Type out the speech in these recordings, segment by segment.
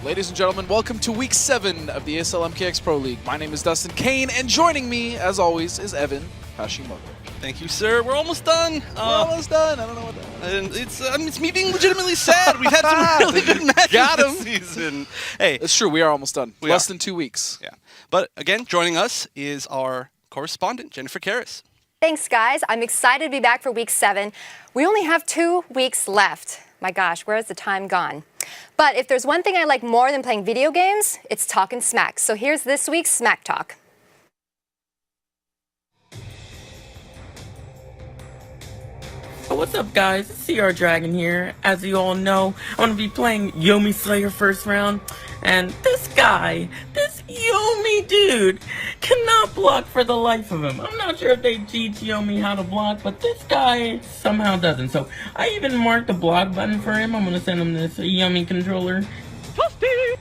Ladies and gentlemen, welcome to Week 7 of the ESL MKX Pro League. My name is Dustin Kane, and joining me, as always, is Evan Hashimoto. Thank you, sir. We're almost done. We're almost done. I don't know what that is. And it's me being legitimately sad. We've had some really good matches this season. Hey, it's true. We are almost done. We Less are. than 2 weeks. Yeah. But again, joining us is our correspondent, Jennifer Karras. Thanks, guys. I'm excited to be back for Week 7. We only have 2 weeks left. My gosh, where has the time gone? But if there's one thing I like more than playing video games, it's talking smack. So here's this week's Smack Talk. What's up, guys? It's CR Dragon here. As you all know, I'm going to be playing Yomi Slayer first round. And this guy, this Yomi dude, cannot block for the life of him. I'm not sure if they teach Yomi how to block, but this guy somehow doesn't. So I even marked the block button for him. I'm going to send him this Yomi controller. Hey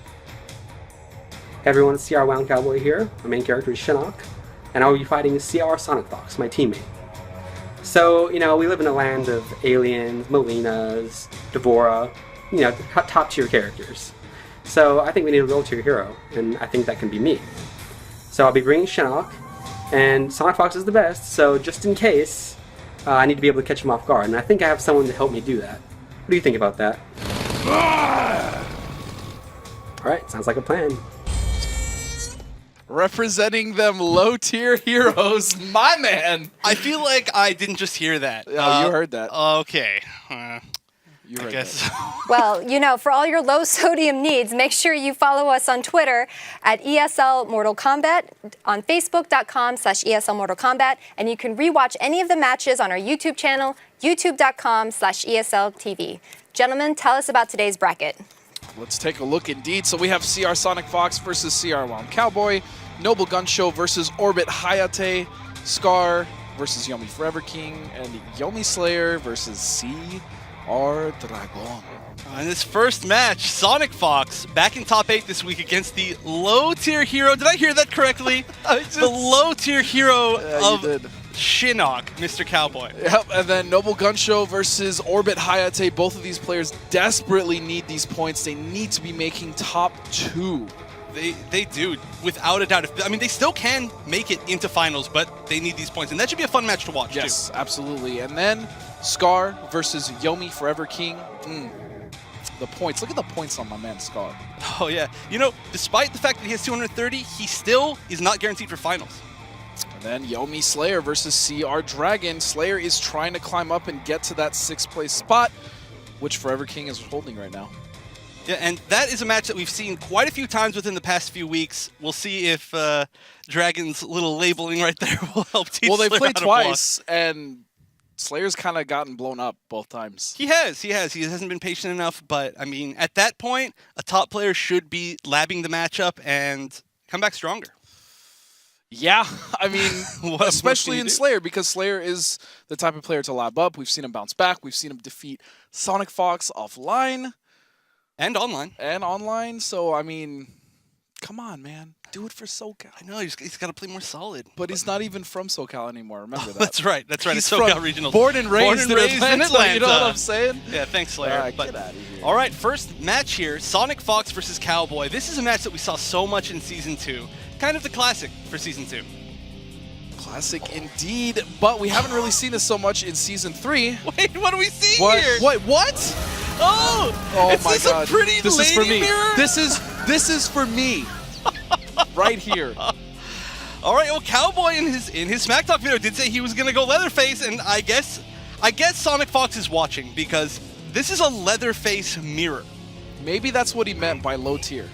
everyone, it's CR Wound Cowboy here. My main character is Shinnok, and I will be fighting CR Sonic Fox, my teammate. So, you know, we live in a land of aliens, Molinas, Devora, you know, top tier characters. So I think we need a real tier hero, and I think that can be me. So I'll be bringing Shinnok, and Sonic Fox is the best, so just in case, I need to be able to catch him off guard, and I think I have someone to help me do that. What do you think about that? Alright, sounds like a plan. Representing them low-tier heroes, my man. I feel like I didn't just hear that. Oh, you heard that. Okay. You heard I guess. that. Well, you know, for all your low sodium needs, make sure you follow us on Twitter at ESL Mortal Kombat, on Facebook.com/ESL Mortal Kombat, and you can rewatch any of the matches on our YouTube channel, YouTube.com/ESL TV. Gentlemen, tell us about today's bracket. Let's take a look indeed. So we have CR Sonic Fox versus CR Wound Cowboy, Noble Gun Show versus Orbit Hayate, Scar versus Yomi Forever King, and Yomi Slayer versus CR Dragon. In this first match, Sonic Fox back in top 8 this week against the low-tier hero. Did I hear that correctly? The low-tier hero of Shinnok, Mr. Cowboy. Yep, and then Noble Gun Show versus Orbit Hayate. Both of these players desperately need these points. They need to be making top 2. They do, without a doubt. I mean, they still can make it into finals, but they need these points. And that should be a fun match to watch, yes, too. absolutely. And then Scar versus Yomi Forever King. The points. Look at the points on my man Scar. Oh, yeah. You know, despite the fact that he has 230, he still is not guaranteed for finals. And then Yomi Slayer versus CR Dragon. Slayer is trying to climb up and get to that 6th place spot, which Forever King is holding right now. Yeah, and that is a match that we've seen quite a few times within the past few weeks. We'll see if Dragon's little labeling right there will help teach Well, they Slayer played how to twice, and Slayer's kind of gotten blown up both times. He has. He hasn't been patient enough, but, I mean, at that point, a top player should be labbing the matchup and come back stronger. Yeah, I mean, especially in Slayer, because Slayer is the type of player to lab up. We've seen him bounce back. We've seen him defeat Sonic Fox offline. And online. And online. So, I mean, come on, man. Do it for SoCal. I know, he's got to play more solid. But he's not even from SoCal anymore. Remember that. That's right. That's right. He's It's SoCal Regional. Born and raised, in Atlanta. You know what I'm saying? Yeah, thanks, Slayer. All right, get out of here. All right, first match here, Sonic Fox versus Cowboy. This is a match that we saw so much in Season 2. Kind of the classic for Season 2. Classic indeed, but we haven't really seen this so much in Season 3. Wait, what are we seeing here? What? Oh Is my this God. A pretty this lady is for me. mirror? This is for me. Right here. All right, well, Cowboy in his Smack Talk video did say he was gonna go Leatherface, and I guess Sonic Fox is watching because this is a Leatherface mirror. Maybe that's what he meant by low tier.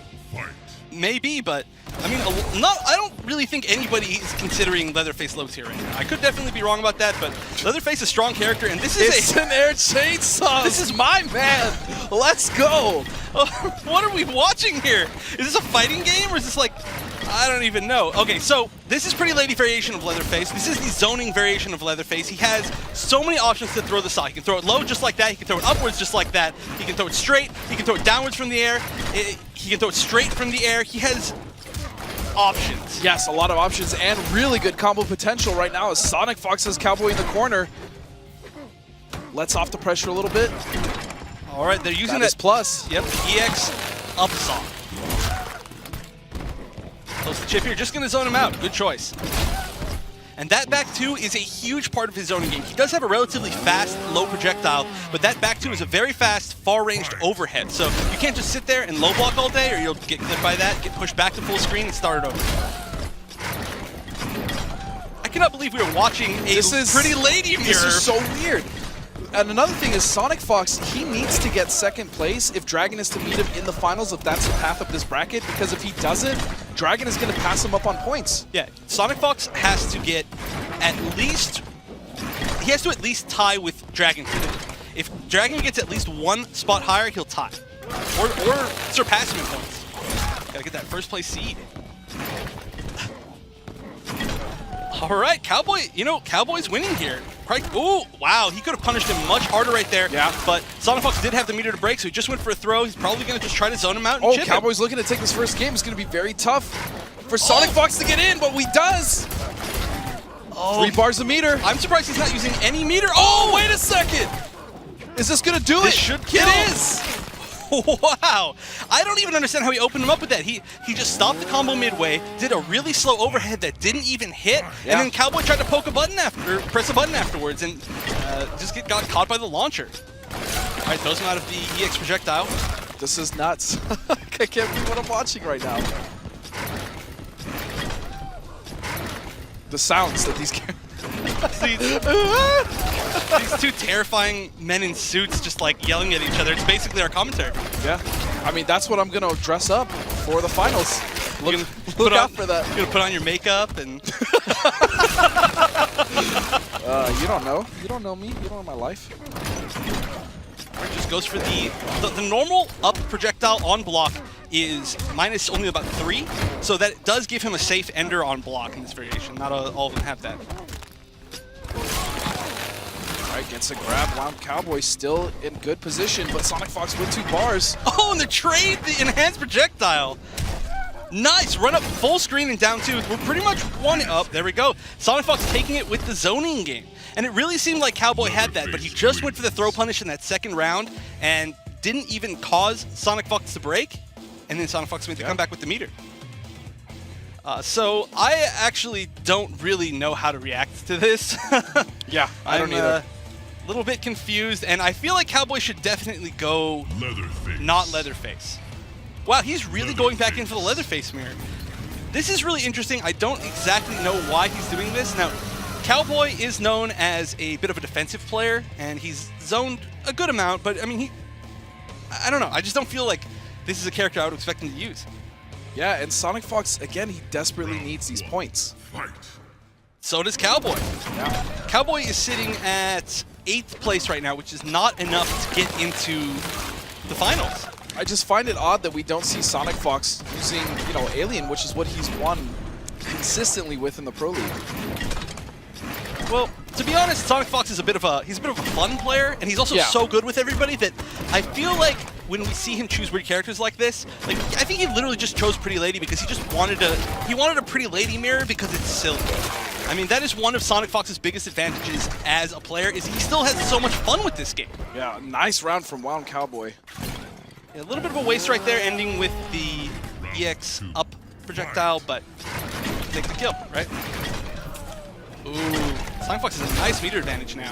Maybe, but I mean, I don't really think anybody is considering Leatherface low tier right now. I could definitely be wrong about that, but Leatherface is a strong character, and this is an air chainsaw. This is my man. Let's go. What are we watching here? Is this a fighting game, or is this like, I don't even know. Okay, so this is pretty lady variation of Leatherface. This is the zoning variation of Leatherface. He has so many options to throw the saw. He can throw it low just like that. He can throw it upwards just like that. He can throw it straight. He can throw it downwards from the air. He can throw it straight from the air. He has options. Yes, a lot of options and really good combo potential right now as Sonic Fox has Cowboy in the corner. Lets off the pressure a little bit. All right, they're using that plus. Yep, EX up saw. Close the chip here, just gonna zone him out. Good choice. And that back two is a huge part of his zoning game. He does have a relatively fast, low projectile, but that back two is a very fast, far-ranged overhead. So you can't just sit there and low block all day, or you'll get clipped by that, get pushed back to full screen, and start it over. I cannot believe we are watching a pretty lady mirror. This is so weird. And another thing is Sonic Fox, he needs to get second place if Dragon is to meet him in the finals, if that's the path of this bracket, because if he doesn't, Dragon is going to pass him up on points. Yeah, Sonic Fox has to get at least tie with Dragon. If Dragon gets at least one spot higher, he'll tie. Or surpass him in points. Gotta get that first place seed. All right, Cowboy, Cowboy's winning here. Ooh, wow, he could have punished him much harder right there. Yeah. But Sonic Fox did have the meter to break, so he just went for a throw. He's probably going to just try to zone him out and chip him. Cowboy's looking to take this first game. It's going to be very tough for Sonic Fox to get in, but he does. 3 bars a meter. I'm surprised he's not using any meter. Oh, wait a second. Is this going to do it? This should kill. It is. Wow. I don't even understand how he opened him up with that. He just stopped the combo midway, did a really slow overhead that didn't even hit, and then Cowboy tried to poke a button press a button afterwards, and just got caught by the launcher. All right, throws him out of the EX projectile. This is nuts. I can't believe what I'm watching right now. The sounds that these these two terrifying men in suits just like yelling at each other. It's basically our commentary. Yeah. I mean, that's what I'm going to dress up for the finals. Look out for that. You're going to put on your makeup and... you don't know. You don't know me. You don't know my life. Just goes for the normal up projectile on block is minus only about 3, so that does give him a safe ender on block in this variation. Not all of them have that. All right, gets a grab. Wound Cowboy still in good position, but Sonic Fox with 2 bars. Oh, and the trade, the enhanced projectile. Nice, run up full screen and down 2. We're pretty much one up. There we go. Sonic Fox taking it with the zoning game. And it really seemed like Cowboy had that, but he just went for the throw punish in that second round and didn't even cause Sonic Fox to break. And then Sonic Fox made the comeback with the meter. So I actually don't really know how to react to this. Yeah, I don't either. A little bit confused, and I feel like Cowboy should definitely go not Leatherface. Wow, he's really going back in for the Leatherface mirror. This is really interesting. I don't exactly know why he's doing this. Now, Cowboy is known as a bit of a defensive player, and he's zoned a good amount, but I mean, I don't know. I just don't feel like this is a character I would expect him to use. Yeah, and Sonic Fox, again, he desperately needs these points. So does Cowboy. Yeah. Cowboy is sitting at 8th place right now, which is not enough to get into the finals. I just find it odd that we don't see Sonic Fox using, Alien, which is what he's won consistently with in the Pro League. Well, to be honest, Sonic Fox is a bit of a fun player, and he's also so good with everybody that I feel like when we see him choose weird characters like this, I think he literally just chose Pretty Lady because he just wanted a Pretty Lady mirror because it's silly. I mean, that is one of Sonic Fox's biggest advantages as a player, is he still has so much fun with this game. Yeah, nice round from Wound Cowboy. Yeah, a little bit of a waste right there, ending with the EX up projectile, but take the kill, right? Ooh, Sonic Fox has a nice meter advantage now.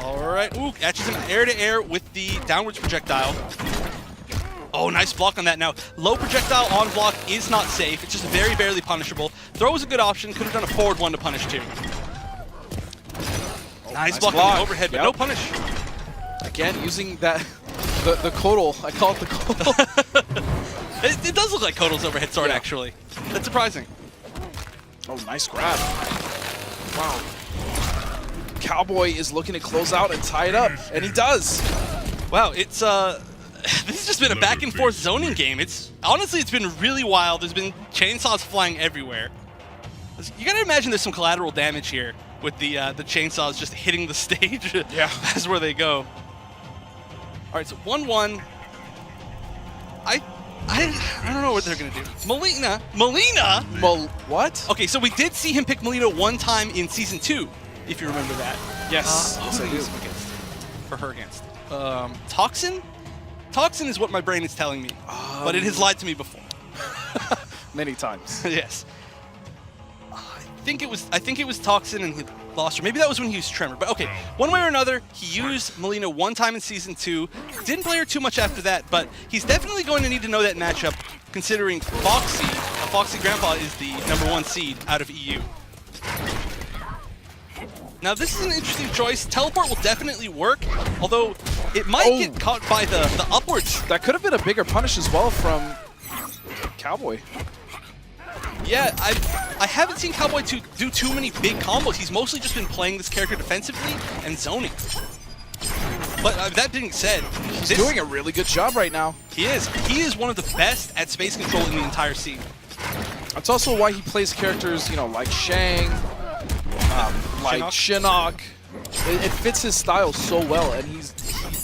All right, ooh, catches him air to air with the downwards projectile. Oh, nice block on that. Now, low projectile on block is not safe. It's just very barely punishable. Throw is a good option. Could have done a forward one to punish too. Nice block on the overhead, but no punish. Again, using that, the Kodal. I call it the Kodal. It does look like Kodal's overhead sword, actually. That's surprising. Oh, nice grab. Wow. Cowboy is looking to close out and tie it up, and he does. Wow, it's this has just been a back and forth zoning game. Honestly, it's been really wild. There's been chainsaws flying everywhere. You gotta imagine there's some collateral damage here with the chainsaws just hitting the stage. Yeah, that's where they go. All right, so 1-1. I don't know what they're gonna do. Molina. What? Okay, so we did see him pick Molina one time in Season 2, if you remember that. Yes. Who Yes, did I I do. use him against? For her against? Toxin? Toxin is what my brain is telling me, but it has lied to me before. Many times. Yes. I think it was Toxin and he lost her. Maybe that was when he used Tremor. But okay, one way or another, he used Melina one time in Season 2. Didn't play her too much after that, but he's definitely going to need to know that matchup, considering Foxy Grandpa is the #1 seed out of EU. Now this is an interesting choice. Teleport will definitely work, although it might get caught by the upwards. That could have been a bigger punish as well from Cowboy. Yeah, I haven't seen Cowboy do too many big combos. He's mostly just been playing this character defensively and zoning. But that being said, He's doing a really good job right now. He is. He is one of the best at space control in the entire scene. That's also why he plays characters, you know, like Shang, like Shinnok. It fits his style so well, and he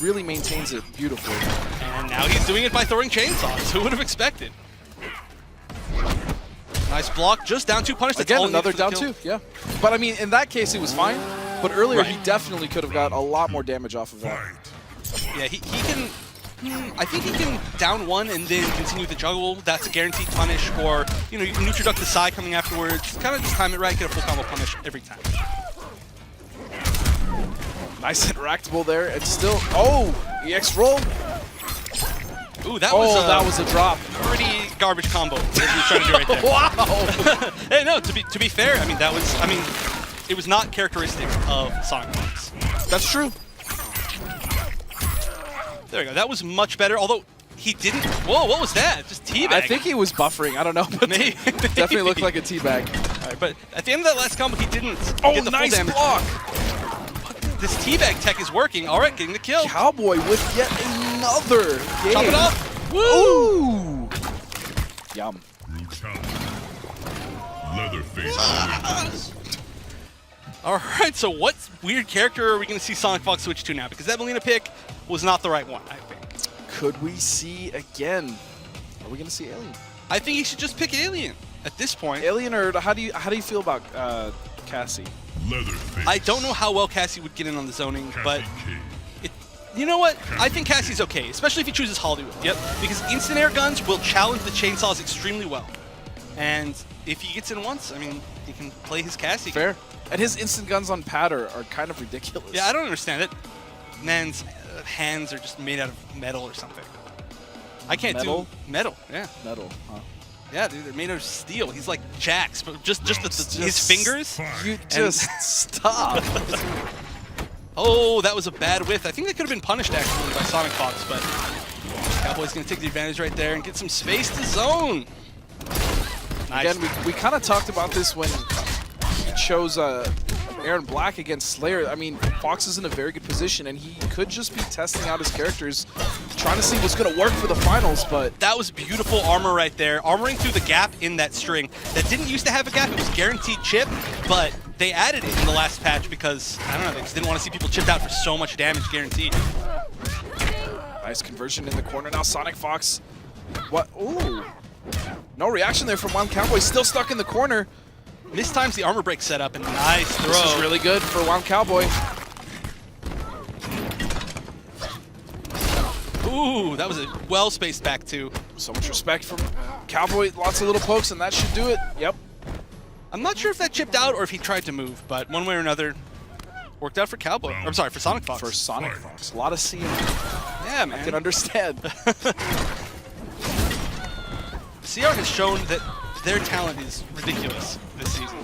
really maintains it beautifully. And now he's doing it by throwing chainsaws. Who would have expected? Nice block, just down 2 punish. That's Again, all he needs another for the down kill. 2, yeah. But I mean, in that case, it was fine. But earlier, he Right. definitely could have got a lot more damage off of that. Yeah, he can. I think he can down 1 and then continue the juggle. That's a guaranteed punish. Or you know, you can neutral duck the side coming afterwards. Kind of just time it right, get a full combo punish every time. Nice interactable there, and still, EX roll. Ooh, that was a drop. pretty garbage combo that he was trying to do right there. Wow. Hey, no, to be fair, I mean it was not characteristic of Sonic Fox. That's true. There we go. That was much better. Although he didn't. Whoa, what was that? Just teabag. I think he was buffering. I don't know, but Maybe. definitely looked like a teabag. All right, but at the end of that last combo, he didn't get the Nice full damage. block. This teabag tech is working. All right, getting the kill. Cowboy with yet another game. Chop it up. Ooh. Yum. Leatherface. All right, so what weird character are we going to see Sonic Fox switch to now? Because that Melina pick was not the right one, I think. Could we see again? Are we gonna see Alien? I think he should just pick Alien at this point. Alien, or how do you feel about Cassie? Leatherface. I don't know how well Cassie would get in on the zoning, but Cassie you know what? I think Cassie's okay, especially if he chooses Hollywood. Yep, because instant air guns will challenge the chainsaws extremely well. And if he gets in once, I mean, he can play his Cassie. Fair. And his instant guns on pad are kind of ridiculous. Yeah, I don't understand it. Man's hands are just made out of metal or something. I can't Metal? do metal. Yeah, Metal, huh? yeah, dude, they're made out of steel. He's like Jax, but just his fingers. You just stop. Oh, that was a bad whiff. I think that could have been punished actually by Sonic Fox, but Cowboy's gonna take the advantage right there and get some space to zone. Nice. Again, we kind of talked about this when he chose Aaron Black against Slayer. I mean, Fox is in a very good position, and he could just be testing out his characters, trying to see what's going to work for the finals, but... That was beautiful armor right there, armoring through the gap in that string. That didn't used to have a gap, it was guaranteed chip, but they added it in the last patch because, I don't know, they just didn't want to see people chipped out for so much damage guaranteed. Nice conversion in the corner now. Sonic Fox. What? Ooh. No reaction there from Wild Cowboy. Still stuck in the corner. Mistimes the armor break setup and nice throw. This is really good for Wild Cowboy. Ooh, that was a well-spaced back two. So much respect from Cowboy. Lots of little pokes, and that should do it. Yep. I'm not sure if that chipped out or if he tried to move, but one way or another, worked out for Cowboy. I'm sorry, for Sonic Fox. For Sonic Fox. A lot of CM. Yeah, man. I can understand. CR has shown that their talent is ridiculous this season.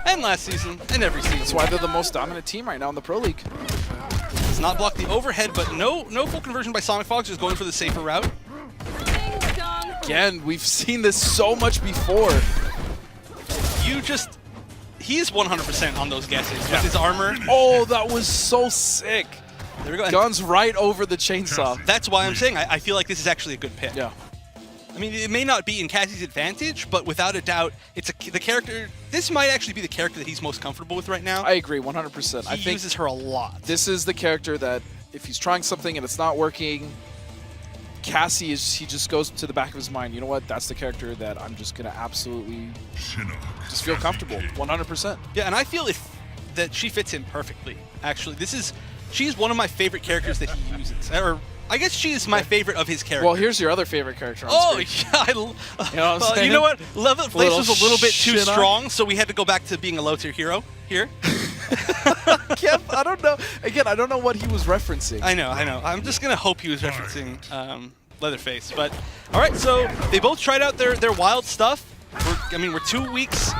And last season, and every season. That's why they're the most dominant team right now in the Pro League. Does not block the overhead, but no full conversion by Sonic Fox, just going for the safer route. Again, we've seen this so much before. He is 100% on those guesses with his armor. Oh, that was so sick. There we go. And Guns right over the chainsaw. that's why I'm saying I feel like this is actually a good pick. Yeah. I mean, it may not be in Cassie's advantage, but without a doubt, the character. This might actually be the character that he's most comfortable with right now. I agree, 100%. I He think uses her a lot. this is the character that if he's trying something and it's not working, he just goes to the back of his mind, you know what, that's the character that I'm just going to absolutely just feel comfortable, 100%. Yeah, and I feel that she fits him perfectly. actually. She's one of my favorite characters that he uses. Or I guess she is my favorite of his characters. Well, here's your other favorite character on Oh, screen. yeah. You know what I'm saying? You know what? Leather Face Little was a little bit too Shinnok. strong, so we had to go back to being a low-tier hero here. Kev, I don't know. Again, I don't know what he was referencing. I know. I'm just going to hope he was referencing Leatherface. But, all right, so they both tried out their wild stuff. We're 2 weeks.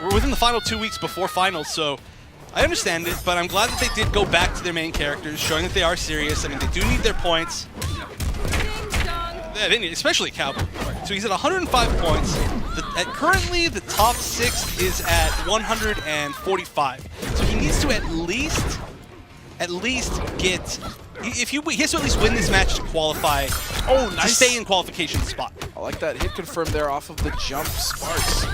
We're within the final 2 weeks before finals, so I understand it, but I'm glad that they did go back to their main characters, showing that they are serious. I mean, they do need their points. Yeah, they need, especially Cowboy. So he's at 105 points. Currently, the top 6 is at 145. So he needs to at least get. He has to at least win this match to qualify. Oh, To nice. stay in qualification spot. I like that hit confirmed there off of the jump Sparks.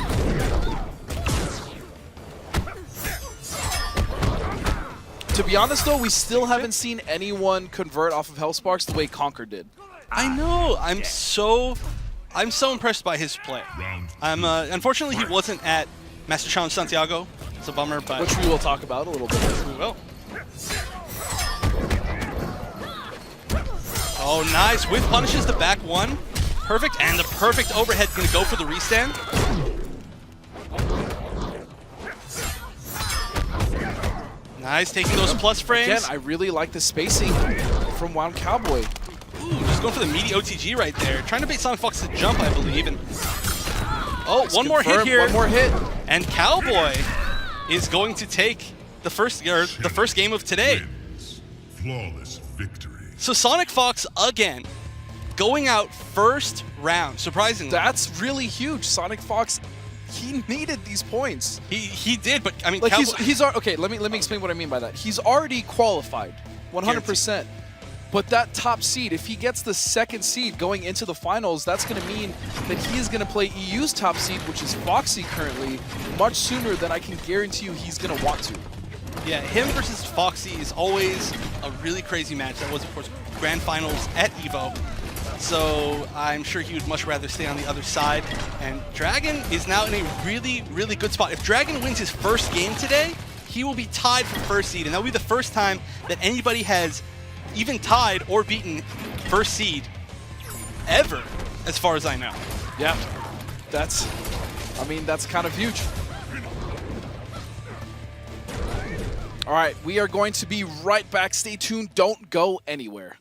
To be honest, though, we still haven't seen anyone convert off of Hellsparks the way Conquer did. I know. I'm so impressed by his play. Unfortunately, he wasn't at Master Challenge Santiago. It's a bummer, but Which we will talk about a little bit later. we will. Oh, nice. Whiff punishes the back one. Perfect, and the perfect overhead going to go for the restand. Nice, taking those plus frames. Again, I really like the spacing from Wound Cowboy. Ooh, just going for the meaty OTG right there. Trying to bait Sonic Fox to jump, I believe. And oh, one more hit Confirmed, here. One more hit. And Cowboy is going to take the first game of today. Flawless victory. So Sonic Fox again going out first round, surprisingly. That's really huge. Sonic Fox, he needed these points. He did, but I mean, Like Cowboy, he's okay. Let me explain what I mean by that. He's already qualified, 100%. But that top seed, if he gets the second seed going into the finals, that's going to mean that he is going to play EU's top seed, which is Foxy currently, much sooner than I can guarantee you he's going to want to. yeah, him versus Foxy is always a really crazy match. That was, of course, grand finals at EVO. So I'm sure he would much rather stay on the other side. And Dragon is now in a really, really good spot. If Dragon wins his first game today, he will be tied for first seed. And that will be the first time that anybody has even tied or beaten first seed ever, as far as I know. Yeah, that's kind of huge. All right, we are going to be right back. Stay tuned. Don't go anywhere.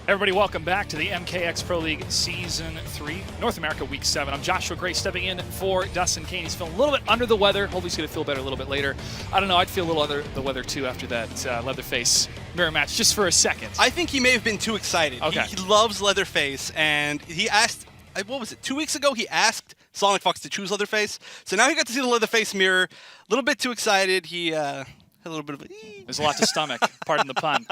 Everybody, welcome back to the MKX Pro League Season 3, North America Week 7. I'm Joshua Gray stepping in for Dustin Kane. He's feeling a little bit under the weather. Hopefully he's going to feel better a little bit later. I don't know, I'd feel a little under the weather too after that Leatherface mirror match, just for a second. I think he may have been too excited. Okay. He loves Leatherface, and he asked, what was it, 2 weeks ago, he asked Sonic Fox to choose Leatherface. So now he got to see the Leatherface mirror, a little bit too excited. He had a little bit of a... There's a lot to stomach, pardon the pun.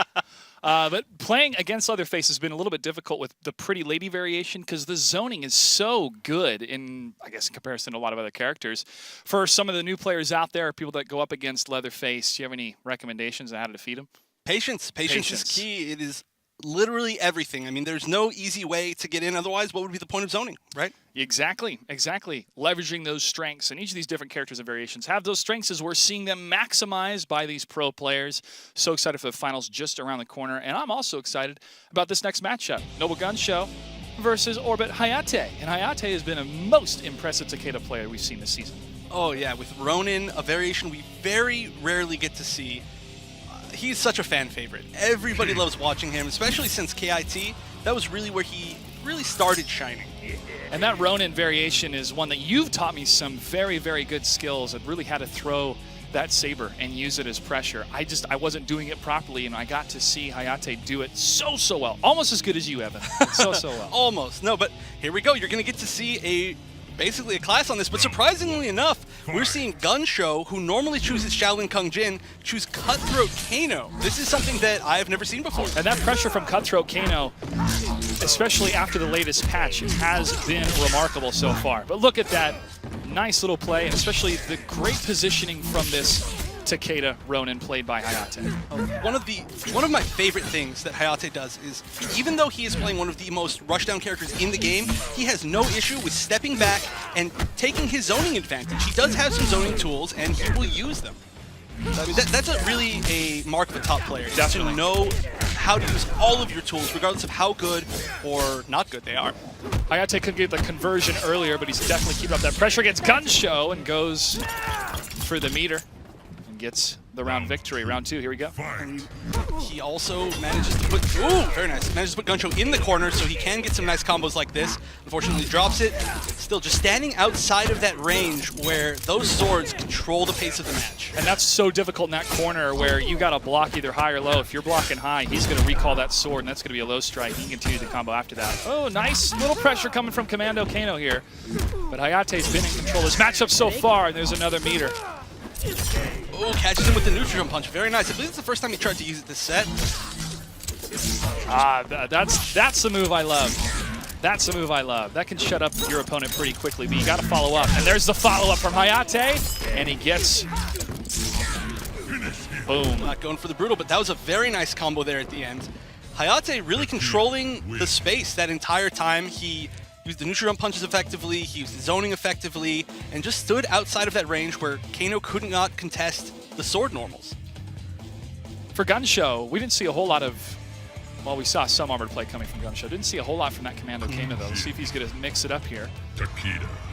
But playing against Leatherface has been a little bit difficult with the Pretty Lady variation because the zoning is so good in comparison to a lot of other characters. For some of the new players out there, people that go up against Leatherface, do you have any recommendations on how to defeat him? Patience. Patience is key. It is literally everything. I mean, there's no easy way to get in. Otherwise, what would be the point of zoning, right? Exactly. Leveraging those strengths, and each of these different characters and variations have those strengths as we're seeing them maximized by these pro players. So excited for the finals just around the corner, and I'm also excited about this next matchup. Noble Gun Show versus Orbit Hayate, and Hayate has been a most impressive Takeda player we've seen this season. Oh yeah, with Ronin, a variation we very rarely get to see. He's such a fan favorite. Everybody loves watching him, especially since KIT. That was really where he really started shining. And that Ronin variation is one that you've taught me some very, very good skills and really how to throw that saber and use it as pressure. I wasn't doing it properly, and I got to see Hayate do it so well. Almost as good as you, Evan. So well. Almost. No, but here we go. You're going to get to see basically a class on this, but surprisingly enough, we're seeing Gun Show, who normally chooses Shaolin Kung Jin, choose Cutthroat Kano. This is something that I have never seen before. And that pressure from Cutthroat Kano, especially after the latest patch, has been remarkable so far. But look at that nice little play, and especially the great positioning from this Takeda Ronin played by Hayate. One of my favorite things that Hayate does is, even though he is playing one of the most rushdown characters in the game, he has no issue with stepping back and taking his zoning advantage. He does have some zoning tools, and he will use them. I mean, that's really a mark of a top player. Definitely. To know how to use all of your tools, regardless of how good or not good they are. Hayate couldn't get the conversion earlier, but he's definitely keeping up that pressure against Gun Show and goes for the meter. Gets the round victory. Round 2, here we go. And he also manages to put, very nice, manages to put Gun Show in the corner so he can get some nice combos like this. Unfortunately, drops it. Still just standing outside of that range where those swords control the pace of the match. And that's so difficult in that corner where you got to block either high or low. If you're blocking high, he's going to recall that sword, and that's going to be a low strike. He can continue the combo after that. Oh, nice little pressure coming from Commando Kano here. But Hayate's been in control of this matchup so far, and there's another meter. Oh, catches him with the neutral jump punch. Very nice. I believe it's the first time he tried to use it this set. That's the move I love. That's the move I love. That can shut up your opponent pretty quickly, but you got to follow up. And there's the follow-up from Hayate, and he gets... Boom. Not going for the brutal, but that was a very nice combo there at the end. Hayate really controlling the space that entire time. He used the neutral jump punches effectively, he used the zoning effectively, and just stood outside of that range where Kano could not contest the sword normals. For Gun Show, we didn't see a whole lot of... Well, we saw some armored play coming from Gun Show. Didn't see a whole lot from that Commando Kano, though. Let's see if he's going to mix it up here.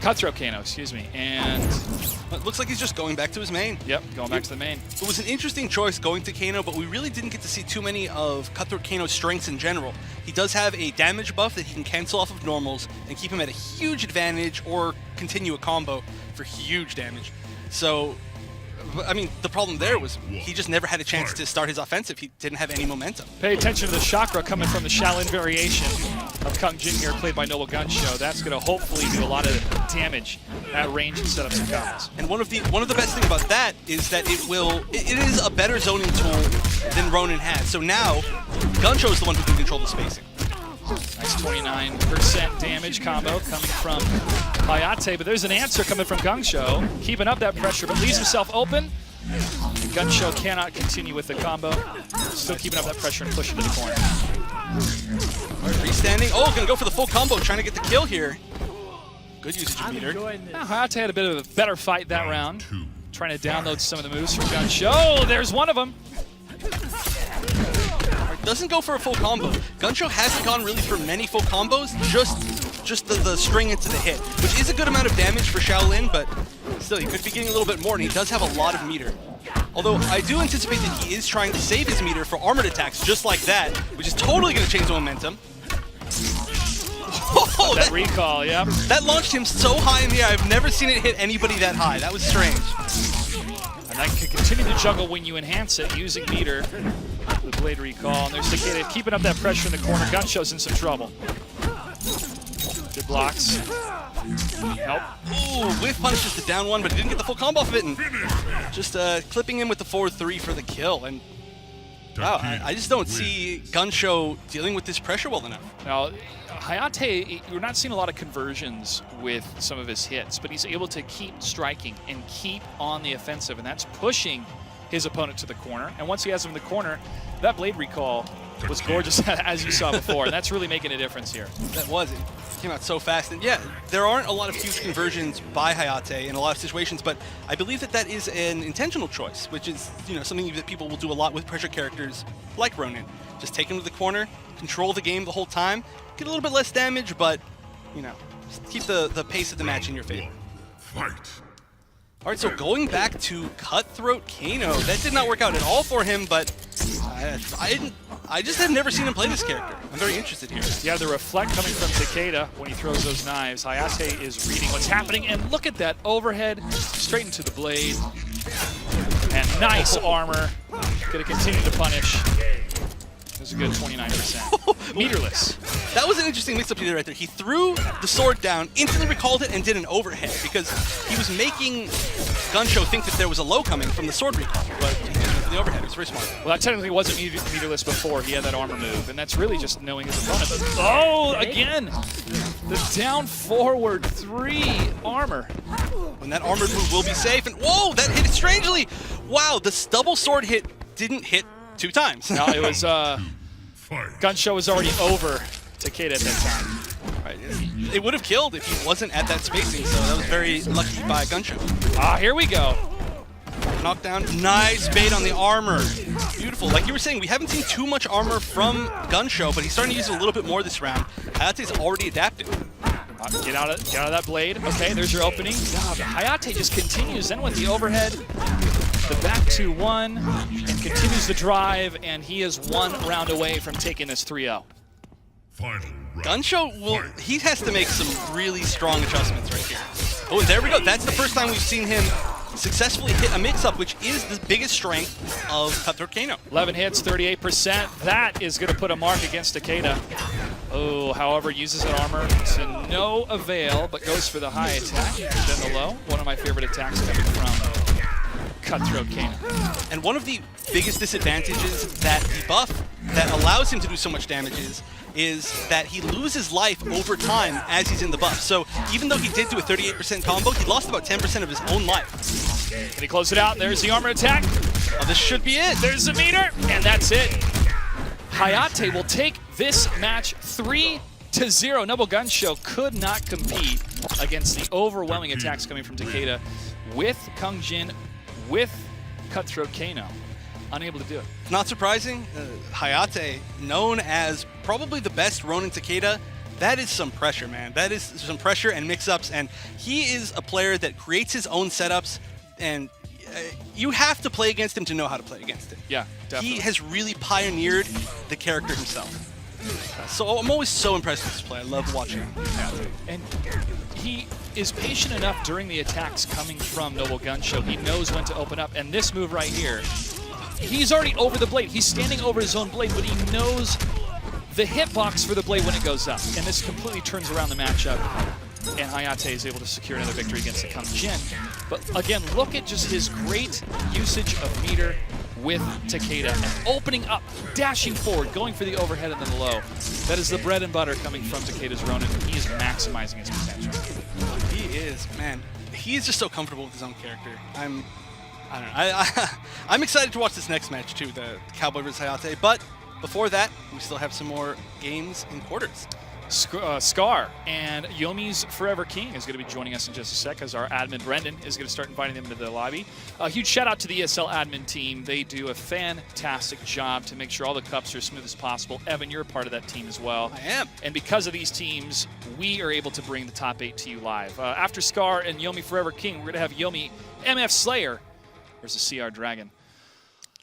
Cutthroat Kano, excuse me. And... It looks like he's just going back to his main. Yep, going back to the main. It was an interesting choice going to Kano, but we really didn't get to see too many of Cutthroat Kano's strengths in general. He does have a damage buff that he can cancel off of normals and keep him at a huge advantage or continue a combo for huge damage. So, I mean, the problem there was he just never had a chance to start his offensive. He didn't have any momentum. Pay attention to the chakra coming from the Shaolin variation of Kung Jin here, played by Noble Gun Show. That's going to hopefully do a lot of damage at range and set up some combos. And one of the best things about that is that it is a better zoning tool than Ronin has. So now, Gun Show is the one who can control the spacing. Nice 29% damage combo coming from Hayate, but there's an answer coming from Gun Show, keeping up that pressure, but leaves himself open. And Gun Show cannot continue with the combo. Still keeping up that pressure and pushing to the corner. Freestanding. Oh, gonna go for the full combo, trying to get the kill here. Good usage of meter. Now, Hayate had a bit of a better fight that round, trying to download some of the moves from Gun Show. Oh, there's one of them. Doesn't go for a full combo. Gun Show hasn't gone really for many full combos, just the string into the hit, which is a good amount of damage for Shaolin, but still, he could be getting a little bit more, and he does have a lot of meter. Although I do anticipate that he is trying to save his meter for armored attacks just like that, which is totally going to change the momentum. Oh, that recall, yep. That launched him so high in the air. I've never seen it hit anybody that high. That was strange. And that can continue to juggle when you enhance it using meter. The blade recall, and there's Takeda keeping up that pressure in the corner. Gunshow's in some trouble. Good blocks. Help. Ooh, whiff punishes the down one, but he didn't get the full combo off of it. And just clipping him with the 4-3 for the kill. And wow, I just don't see Gunshow dealing with this pressure well enough. Now, Hayate, you're not seeing a lot of conversions with some of his hits, but he's able to keep striking and keep on the offensive, and that's pushing his opponent to the corner. And once he has him in the corner, that blade recall was gorgeous, as you saw before, and that's really making a difference here. That was. It came out so fast. And yeah, there aren't a lot of huge conversions by Hayate in a lot of situations, but I believe that that is an intentional choice, which is, you know, something that people will do a lot with pressure characters like Ronin. Just take him to the corner, control the game the whole time, get a little bit less damage, but, you know, just keep the pace of the match in your favor. Fight. All right, so going back to Cutthroat Kano, that did not work out at all for him, but I just have never seen him play this character. I'm very interested here. Yeah, the reflect coming from Takeda when he throws those knives. Hayate is reading what's happening, and look at that overhead, straight into the blade. And nice armor. Gonna continue to punish. There's a good 29%. Meterless. That was an interesting mix-up he did right there. He threw the sword down, instantly recalled it, and did an overhead because he was making Gunshow think that there was a low coming from the sword recall, but he did it for the overhead. It was very smart. Well, that technically wasn't meterless before. He had that armor move, and that's really just knowing his opponent. But, oh, again, the down forward 3 armor. When that armored move will be safe, and whoa, that hit strangely. Wow, the double sword hit didn't hit 2 times. No, it was, Gunshow was already over Takeda at that time. Right. It would have killed if he wasn't at that spacing, so that was very lucky by Gunshow. Ah, here we go. Knockdown, nice bait on the armor. Beautiful. Like you were saying, we haven't seen too much armor from Gunshow, but he's starting to use it a little bit more this round. Hayate's already adapted. Get out of that blade. Okay, there's your opening. Hayate just continues then with the overhead, the back 2-1, and continues the drive, and he is 1 round away from taking this 3-0. Gunshow he has to make some really strong adjustments right here. Oh, and there we go. That's the first time we've seen him successfully hit a mix-up, which is the biggest strength of Cutthroat Kano. 11 hits, 38%. That is going to put a mark against Takeda. Oh, however, uses that armor to no avail, but goes for the high attack, then the low. One of my favorite attacks coming from Cutthroat Kano. And one of the biggest disadvantages that the buff that allows him to do so much damage is that he loses life over time as he's in the buff. So even though he did do a 38% combo, he lost about 10% of his own life. Can he close it out? There's the armor attack. Oh, this should be it. There's the meter, and that's it. Hayate will take this match 3-0. Noble Gunshow could not compete against the overwhelming attacks coming from Takeda with Kung Jin, with Cutthroat Kano. Unable to do it. Not surprising, Hayate, known as probably the best Ronin Takeda, that is some pressure, man. That is some pressure and mix-ups, and he is a player that creates his own setups, and you have to play against him to know how to play against him. Yeah, definitely. He has really pioneered the character himself. So I'm always so impressed with this play. I love watching him. Yeah. And he is patient enough during the attacks coming from Noble Gunshow. He knows when to open up, and this move right here, he's already over the blade. He's standing over his own blade, but he knows the hitbox for the blade when it goes up. And this completely turns around the matchup. And Hayate is able to secure another victory against the Kung Jin. But again, look at just his great usage of meter with Takeda. And opening up, dashing forward, going for the overhead and then the low. That is the bread and butter coming from Takeda's Ronin. He is maximizing his potential. He is, man. He's just so comfortable with his own character. I don't know. I'm excited to watch this next match too, the Cowboy vs. Hayate. But before that, we still have some more games in quarters. Scar and Yomi's Forever King is going to be joining us in just a sec as our admin Brendan is going to start inviting them into the lobby. A huge shout out to the ESL admin team. They do a fantastic job to make sure all the cups are as smooth as possible. Evan, you're a part of that team as well. I am. And because of these teams, we are able to bring the top 8 to you live. After Scar and Yomi Forever King, we're going to have Yomi MF Slayer versus CR Dragon.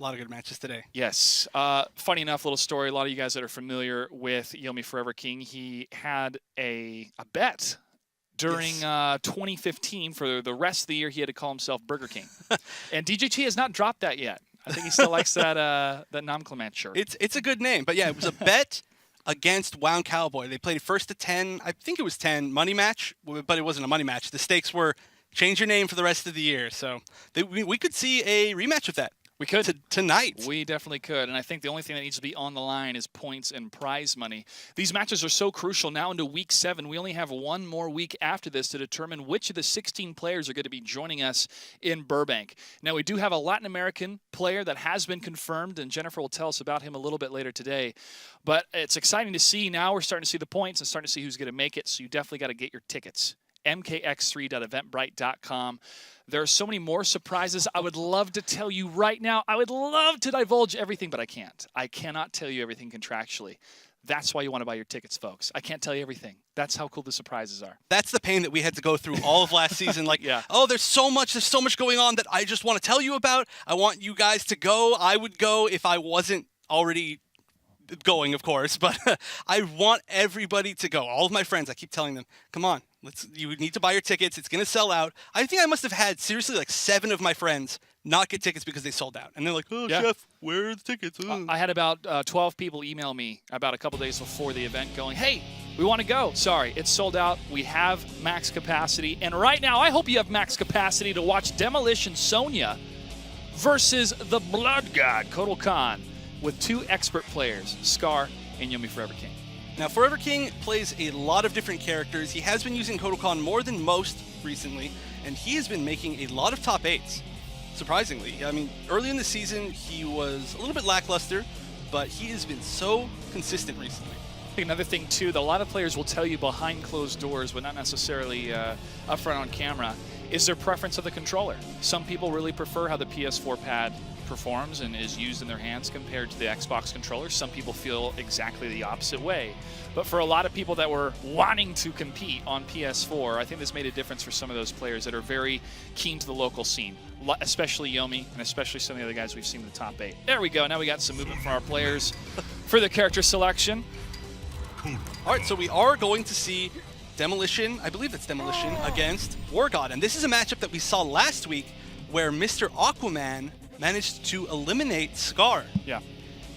A lot of good matches today. Yes. Funny enough, little story. A lot of you guys that are familiar with Yomi Forever King, he had a bet during 2015. For the rest of the year, he had to call himself Burger King. And DJT has not dropped that yet. I think he still likes that nomenclature. It's a good name, but yeah, it was a bet against Wound Cowboy. They played first to 10. I think it was 10 money match, but it wasn't a money match. The stakes were change your name for the rest of the year. So we could see a rematch of that. We could. Tonight. We definitely could. And I think the only thing that needs to be on the line is points and prize money. These matches are so crucial now into Week 7. We only have one more week after this to determine which of the 16 players are going to be joining us in Burbank. Now, we do have a Latin American player that has been confirmed, and Jennifer will tell us about him a little bit later today. But it's exciting to see. Now we're starting to see the points and starting to see who's going to make it, so you definitely got to get your tickets. MKX3.eventbrite.com. There are so many more surprises I would love to tell you right now. I would love to divulge everything, but I can't. I cannot tell you everything contractually. That's why you want to buy your tickets, folks. I can't tell you everything. That's how cool the surprises are. That's the pain that we had to go through all of last season. Like, oh, there's so much going on that I just want to tell you about. I want you guys to go. I would go if I wasn't already going, of course, but I want everybody to go. All of my friends, I keep telling them, come on, you need to buy your tickets. It's going to sell out. I think I must have had seriously like 7 of my friends not get tickets because they sold out. And they're like, oh, Chef, where are the tickets? I had about 12 people email me about a couple days before the event going, hey, we want to go. Sorry, it's sold out. We have max capacity. And right now, I hope you have max capacity to watch Demolition Sonya versus the Blood God, Kotal Khan, with 2 expert players, Scar and Yomi Forever King. Now, Forever King plays a lot of different characters. He has been using Kotal Khan more than most recently, and he has been making a lot of top 8s, surprisingly. I mean, early in the season, he was a little bit lackluster, but he has been so consistent recently. I think another thing, too, that a lot of players will tell you behind closed doors, but not necessarily upfront on camera, is their preference of the controller. Some people really prefer how the PS4 pad performs and is used in their hands compared to the Xbox controller. Some people feel exactly the opposite way. But for a lot of people that were wanting to compete on PS4, I think this made a difference for some of those players that are very keen to the local scene, especially Yomi and especially some of the other guys we've seen in the top 8. There we go. Now we got some movement from our players for the character selection. All right, so we are going to see Demolition, I believe it's Demolition, against War God. And this is a matchup that we saw last week where Mr. Aquaman managed to eliminate Scar. Yeah.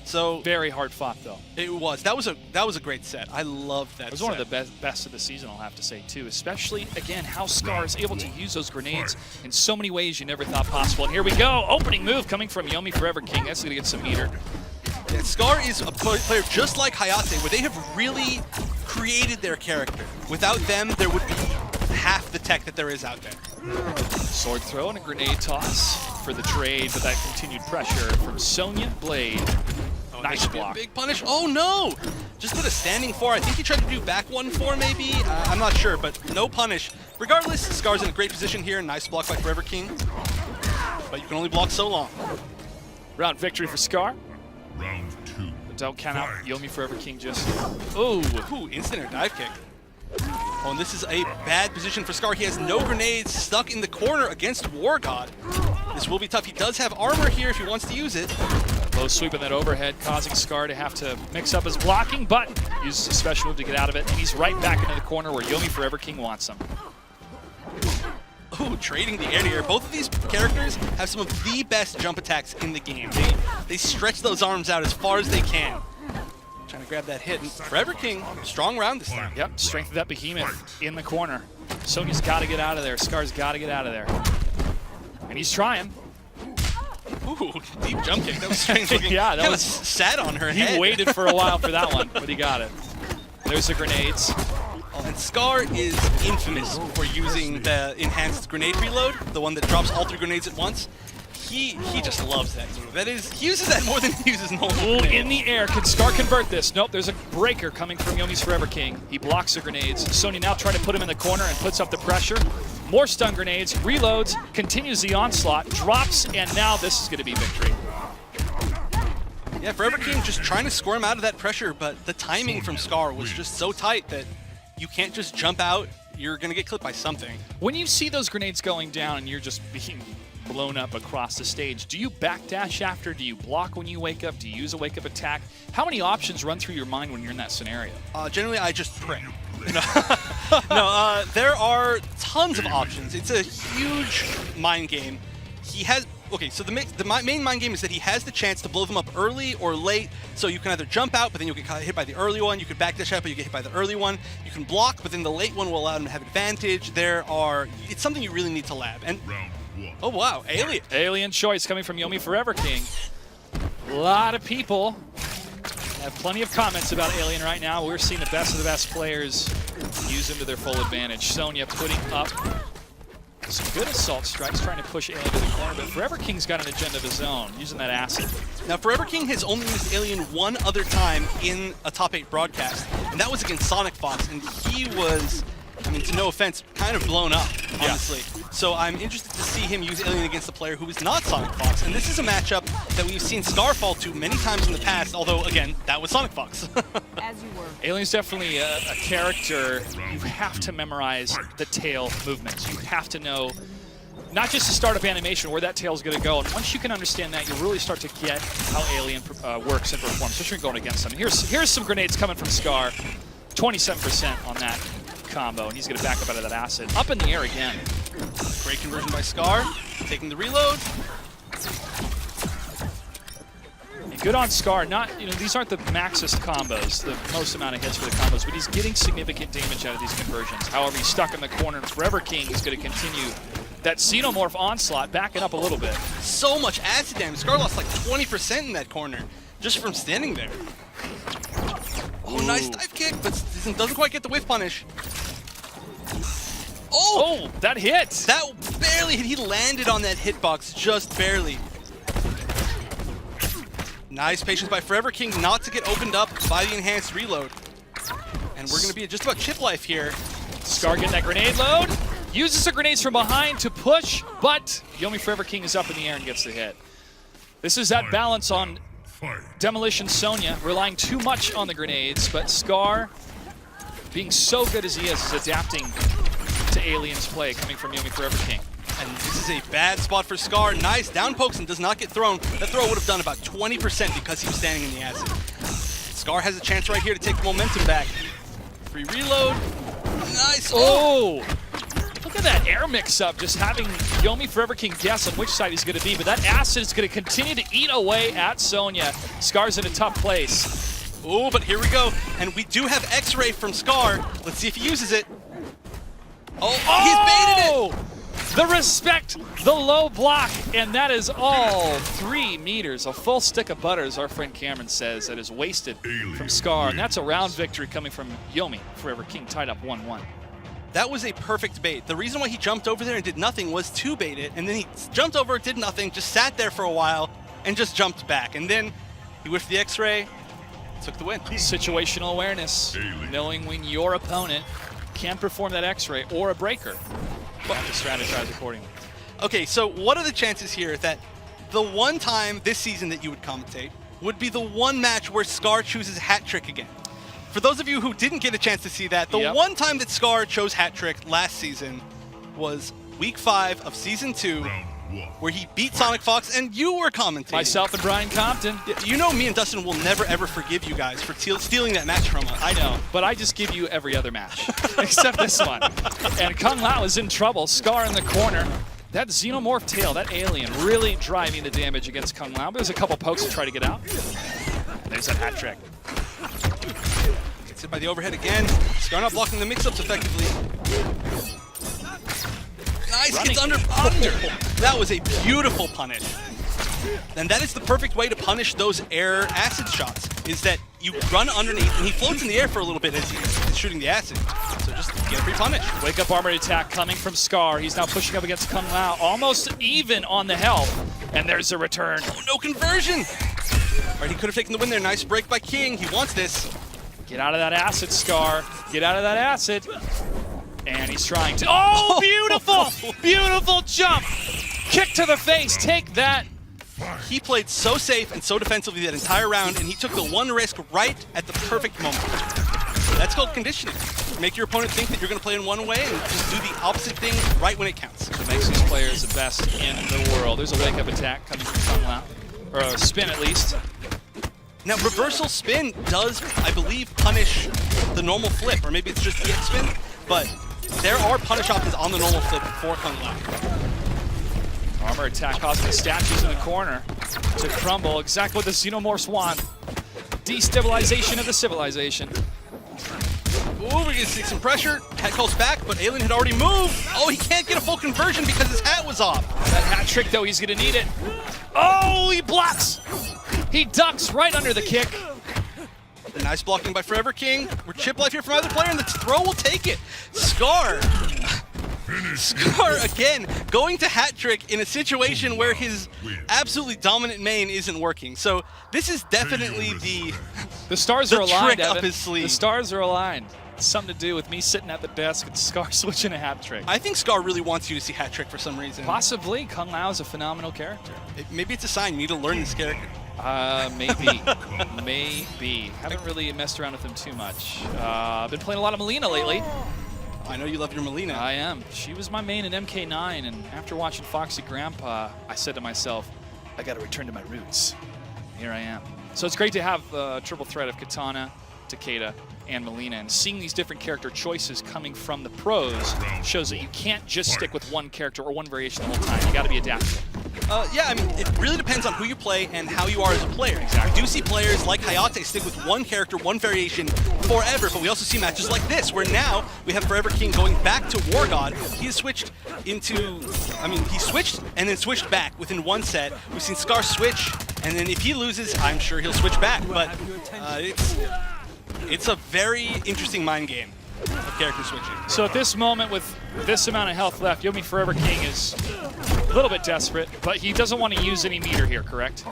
So very hard fought, though. It was. That was a great set. I loved that. It was one of the best of the season, I'll have to say, too. Especially, again, how Scar is able to use those grenades in so many ways you never thought possible. And here we go. Opening move coming from Yomi Forever King. That's going to get some meter. Yeah, Scar is a player just like Hayate, where they have really created their character. Without them, there would be half the tech that there is out there. Sword throw and a grenade toss for the trade, but that continued pressure from Sonya Blade. Oh, nice block. Big punish. Oh no! Just did a standing 4. I think he tried to do back 1-4 maybe. I'm not sure, but no punish. Regardless, Scar's in a great position here. Nice block by Forever King. But you can only block so long. Round victory for Scar. Round 2. But don't count out Yomi Forever King just. Ooh, instant air dive kick. Oh, and this is a bad position for Scar. He has no grenades, stuck in the corner against War God. This will be tough. He does have armor here if he wants to use it. Low sweep in that overhead, causing Scar to have to mix up his blocking, but uses a special move to get out of it. And he's right back into the corner where Yomi Forever King wants him. Ooh, trading the air-to-air. Both of these characters have some of the best jump attacks in the game. They stretch those arms out as far as they can. Trying to grab that hit. And Forever King, strong round this time. Yep, strength of that behemoth in the corner. Sonya's got to get out of there. Scar's got to get out of there. And he's trying. Ooh, deep jump kick. That was strange looking. Yeah, that was sat on her head. He waited for a while for that one, but he got it. There's the grenades. And Scar is infamous for using the enhanced grenade reload, the one that drops all 3 grenades at once. He just loves that move. That is, he uses that more than he uses normal. Ooh, in the air. Can Scar convert this? Nope, there's a breaker coming from Yomi's Forever King. He blocks the grenades. Sonya now trying to put him in the corner and puts up the pressure. More stun grenades, reloads, continues the onslaught, drops, and now this is going to be victory. Yeah, Forever King just trying to score him out of that pressure, but the timing from Scar was just so tight that you can't just jump out. You're going to get clipped by something. When you see those grenades going down and you're just being blown up across the stage. Do you backdash after? Do you block when you wake up? Do you use a wake-up attack? How many options run through your mind when you're in that scenario? Generally, I just pray. No, there are tons of options. It's a huge mind game. He has... Okay, so the main mind game is that he has the chance to blow them up early or late, so you can either jump out, but then you'll get hit by the early one. You could backdash out, but you get hit by the early one. You can block, but then the late one will allow him to have advantage. It's something you really need to lab. And oh wow, Alien. Alien choice coming from Yomi Forever King. A lot of people have plenty of comments about Alien right now. We're seeing the best of the best players use him to their full advantage. Sonya putting up some good assault strikes, trying to push Alien to the corner, but Forever King's got an agenda of his own, using that acid. Now, Forever King has only used Alien one other time in a top 8 broadcast, and that was against Sonic Fox, and he was, I mean, to no offense, kind of blown up, honestly. Yeah. So I'm interested to see him use Alien against a player who is not Sonic Fox, and this is a matchup that we've seen Scar fall to many times in the past, although, again, that was Sonic Fox. As you were. Alien's definitely a character. You have to memorize the tail movements. You have to know not just the startup animation, where that tail is going to go. And once you can understand that, you really start to get how Alien works and performs, especially going against them. Here's some grenades coming from Scar. 27% on that combo, and he's going to back up out of that acid. Up in the air again. Great conversion by Scar, taking the reload. And good on Scar. These aren't the maxest combos, the most amount of hits for the combos, but he's getting significant damage out of these conversions. However, he's stuck in the corner, and Forever King is going to continue that Xenomorph onslaught, backing up a little bit. So much acid damage. Scar lost like 20% in that corner, just from standing there. Oh, nice dive kick, but doesn't quite get the whiff punish. Oh, that hit! That barely hit. He landed on that hitbox, just barely. Nice patience by Forever King not to get opened up by the enhanced reload. And we're going to be at just about chip life here. Scar getting that grenade load. Uses the grenades from behind to push, but Yomi Forever King is up in the air and gets the hit. This is that balance on Demolition Sonya, relying too much on the grenades, but Scar, being so good as he is adapting to Alien's play coming from Yomi Forever King. And this is a bad spot for Scar. Nice down pokes and does not get thrown. That throw would have done about 20% because he was standing in the acid. Scar has a chance right here to take the momentum back. Free reload. Nice. Oh! Look at that air mix-up, just having Yomi Forever King guess on which side he's going to be, but that acid is going to continue to eat away at Sonya. Scar's in a tough place. Oh, but here we go. And we do have X-Ray from Scar. Let's see if he uses it. Oh, he's baited it! The respect, the low block, and that is all 3 meters. A full stick of butter, as our friend Cameron says, that is wasted from Scar. And that's a round victory coming from Yomi Forever King, tied up 1-1. That was a perfect bait. The reason why he jumped over there and did nothing was to bait it, and then he jumped over, did nothing, just sat there for a while, and just jumped back. And then he whiffed the X-Ray, took the win. Situational awareness, knowing when your opponent can perform that X-Ray or a breaker. You have to strategize accordingly. Okay, so what are the chances here that the one time this season that you would commentate would be the one match where Scar chooses Hat Trick again? For those of you who didn't get a chance to see that, the one time that Scar chose Hat Trick last season was Week 5 of Season 2, where he beat Sonic Fox, and you were commentating. Myself and Brian Compton. You know me and Dustin will never, ever forgive you guys for stealing that match from us. I know, but I just give you every other match, except this one. And Kung Lao is in trouble. Scar in the corner. That Xenomorph tail, that Alien, really driving the damage against Kung Lao. There's a couple pokes to try to get out. And there's that Hat Trick. Gets hit by the overhead again. Scar not blocking the mix-ups effectively. Nice, gets under. That was a beautiful punish. And that is the perfect way to punish those air acid shots, is that you run underneath, and he floats in the air for a little bit as he's shooting the acid. So just get a free punish. Wake up armored attack coming from Scar. He's now pushing up against Kung Lao, almost even on the health. And there's a return. Oh, no conversion. All right, he could have taken the win there. Nice break by King. He wants this. Get out of that acid, Scar. Get out of that acid. And he's trying to... Oh, beautiful! Beautiful jump! Kick to the face. Take that. He played so safe and so defensively that entire round, and he took the one risk right at the perfect moment. That's called conditioning. Make your opponent think that you're going to play in one way and just do the opposite thing right when it counts. It makes these players the best in the world. There's a wake-up attack coming from Kung Lao, or a spin at least. Now, reversal spin does, I believe, punish the normal flip, or maybe it's just EX spin, but there are punish options on the normal flip for Kung Lao. Armor attack causing the statues in the corner to crumble, exactly what the Xenomorphs want. Destabilization of the civilization. Ooh, we're going to see some pressure. Hat calls back, but Alien had already moved. Oh, he can't get a full conversion because his hat was off. That hat trick, though, he's going to need it. Oh, he blocks. He ducks right under the kick. Nice blocking by Forever King. We're chip life here from either player, and the throw will take it. Scar again going to hat trick in a situation where his absolutely dominant main isn't working. So this is definitely the stars are aligned, trick up Evan. his sleeve. The stars are aligned. It's something to do with me sitting at the desk and Scar switching a hat trick. I think Scar really wants you to see hat trick for some reason. Possibly. Kung Lao is a phenomenal character. Maybe it's a sign you need to learn this character. Maybe. Maybe. Haven't really messed around with him too much. I've been playing a lot of Melina lately. I know you love your Melina. I am. She was my main in MK9, and after watching Foxy Grandpa, I said to myself, I gotta return to my roots. Here I am. So it's great to have a triple threat of Katana, Takeda, and Melina, and seeing these different character choices coming from the pros shows that you can't just stick with one character or one variation the whole time. You gotta be adaptable. Yeah, I mean, it really depends on who you play and how you are as a player. Exactly. We do see players like Hayate stick with one character, one variation forever, but we also see matches like this, where now we have Forever King going back to War God. He has switched into, he switched and then switched back within one set. We've seen Scar switch, and then if he loses, I'm sure he'll switch back, but it's a very interesting mind game of character switching. So at this moment, with this amount of health left, Yomi Forever King is a little bit desperate, but he doesn't want to use any meter here, correct?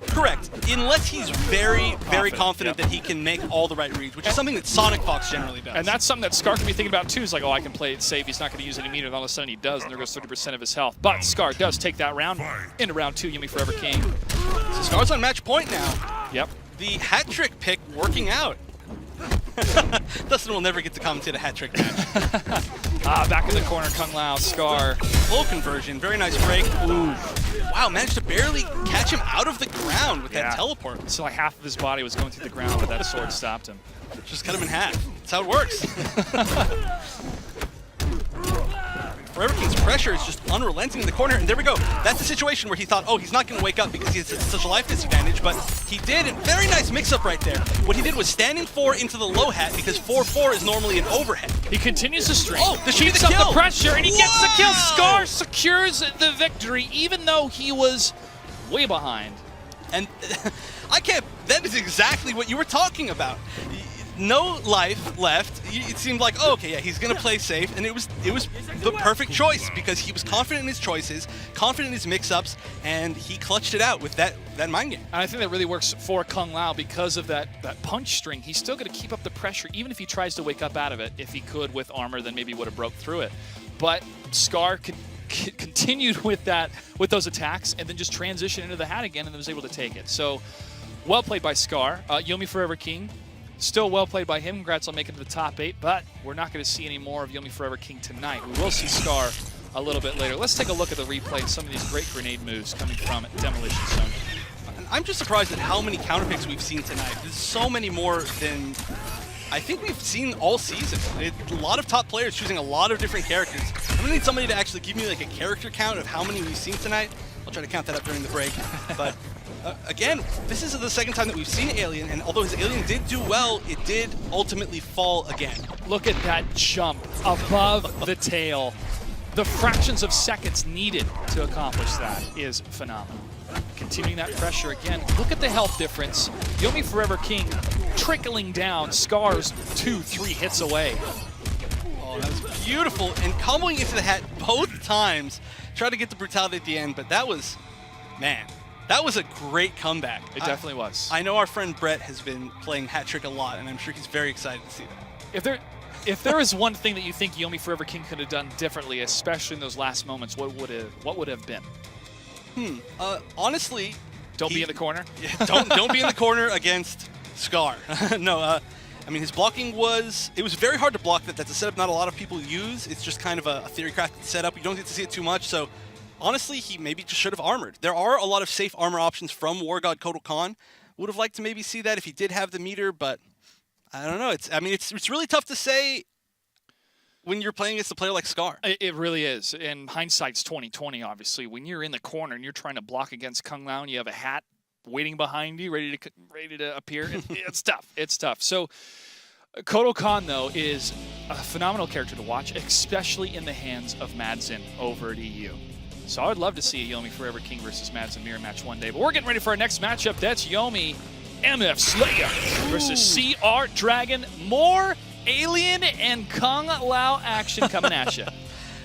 Correct, unless he's very confident that he can make all the right reads, which is something that Sonic Fox generally does. And that's something that Scar can be thinking about too. Is like, oh, I can play it safe. He's not going to use any meter. And all of a sudden he does, and there goes 30% of his health. But Scar does take that round into round 2. Yomi Forever King. So Scar's on match point now. Yep. The hat trick pick working out. Dustin will never get to commentate a hat trick match. Back in the corner, Kung Lao, Scar. Full conversion, very nice break. Ooh. Wow, managed to barely catch him out of the ground with that teleport. So like half of his body was going through the ground, but that sword stopped him. Just cut him in half. That's how it works. Forever King's pressure is just unrelenting in the corner, and there we go. That's the situation where he thought, oh, he's not going to wake up because he has such a life disadvantage, but he did. And very nice mix-up right there. What he did was standing 4 into the low hat because 4-4 is normally an overhead. He continues to string. Oh, this should be the keeps up kill. the pressure, and he gets the kill. Whoa! Scar secures the victory, even though he was way behind. And that is exactly what you were talking about. No life left. It seemed like, oh, okay, yeah, he's gonna play safe, and it was the perfect choice because he was confident in his choices, confident in his mix-ups, and he clutched it out with that mind game. And I think that really works for Kung Lao because of that punch string. He's still going to keep up the pressure, even if he tries to wake up out of it. If he could with armor, then maybe would have broke through it. But Scar continued with those attacks, and then just transitioned into the hat again, and then was able to take it. So, well played by Scar. Yomi Forever King. Still well played by him. Congrats on making it to the top 8, but we're not going to see any more of Yomi Forever King tonight. We will see Scar a little bit later. Let's take a look at the replay and some of these great grenade moves coming from Demolition Zone. I'm just surprised at how many counterpicks we've seen tonight. There's so many more than I think we've seen all season. A lot of top players choosing a lot of different characters. I'm going to need somebody to actually give me like a character count of how many we've seen tonight. I'll try to count that up during the break. But again, this is the second time that we've seen Alien, and although his Alien did do well, it did ultimately fall again. Look at that jump above the tail. The fractions of seconds needed to accomplish that is phenomenal. Continuing that pressure again. Look at the health difference. Yomi Forever King trickling down. Scar's 2-3 hits away. Oh, that was beautiful. And comboing into the hat both times. Tried to get the brutality at the end, but that was, man, that was a great comeback. It definitely was. I know our friend Brett has been playing hat trick a lot, and I'm sure he's very excited to see that. If there is one thing that you think Yomi Forever King could have done differently, especially in those last moments, what would have been? Honestly, don't be in the corner. don't be in the corner against Scar. No, I mean, his blocking was very hard to block that. That's a setup not a lot of people use. It's just kind of a theory-crafted setup. You don't get to see it too much, so honestly, he maybe just should have armored. There are a lot of safe armor options from War God Kotal Khan. Would have liked to maybe see that if he did have the meter, but I don't know. It's really tough to say when you're playing against a player like Scar. It really is. And hindsight's 20/20, obviously. When you're in the corner and you're trying to block against Kung Lao and you have a hat waiting behind you, ready to appear, it's tough. It's tough. So Kotal Khan, though, is a phenomenal character to watch, especially in the hands of Madsen over at EU. So I would love to see a Yomi Forever King versus Madsen mirror match one day. But we're getting ready for our next matchup. That's Yomi MF Slayer versus CR Dragon. More Alien and Kung Lao action coming at you.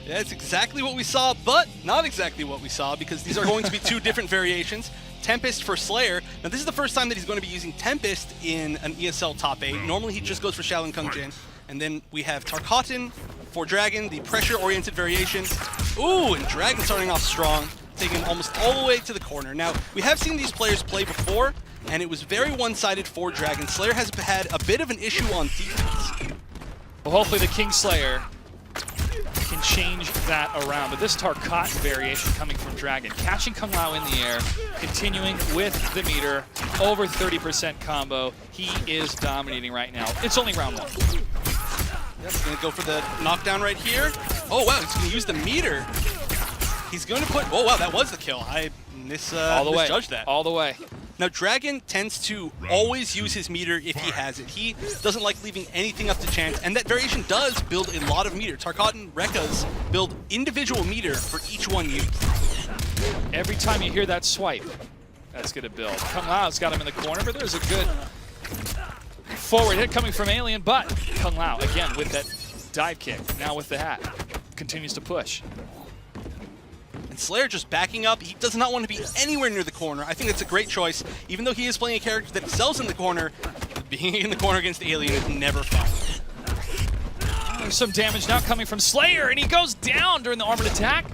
Yeah, that's exactly what we saw, but not exactly what we saw, because these are going to be two different variations. Tempest for Slayer. Now, this is the first time that he's going to be using Tempest in an ESL top 8. Normally, he just goes for Shaolin Kung Jin. And then we have Tarkatan for Dragon, the pressure-oriented variation. Ooh, and Dragon starting off strong, taking him almost all the way to the corner. Now, we have seen these players play before, and it was very one-sided for Dragon. Slayer has had a bit of an issue on defense. Well, hopefully the Kingslayer can change that around. But this Tarkat variation coming from Dragon, catching Kung Lao in the air, continuing with the meter, over 30% combo. He is dominating right now. It's only round 1. Yep, he's going to go for the knockdown right here. Oh, wow, he's going to use the meter. He's going to put... Oh, wow, that was the kill. I misjudged that. All the way. Now, Dragon tends to always use his meter if he has it. He doesn't like leaving anything up to chance, and that variation does build a lot of meter. Tarkatan, Rekkas build individual meter for each one used. Every time you hear that swipe, that's going to build. Kung Lao's got him in the corner, but there's a good forward hit coming from Alien, but Kung Lao, again, with that dive kick, now with the hat, continues to push. And Slayer just backing up. He does not want to be anywhere near the corner. I think that's a great choice. Even though he is playing a character that excels in the corner, being in the corner against the Alien is never fun. There's some damage now coming from Slayer, and he goes down during the armored attack.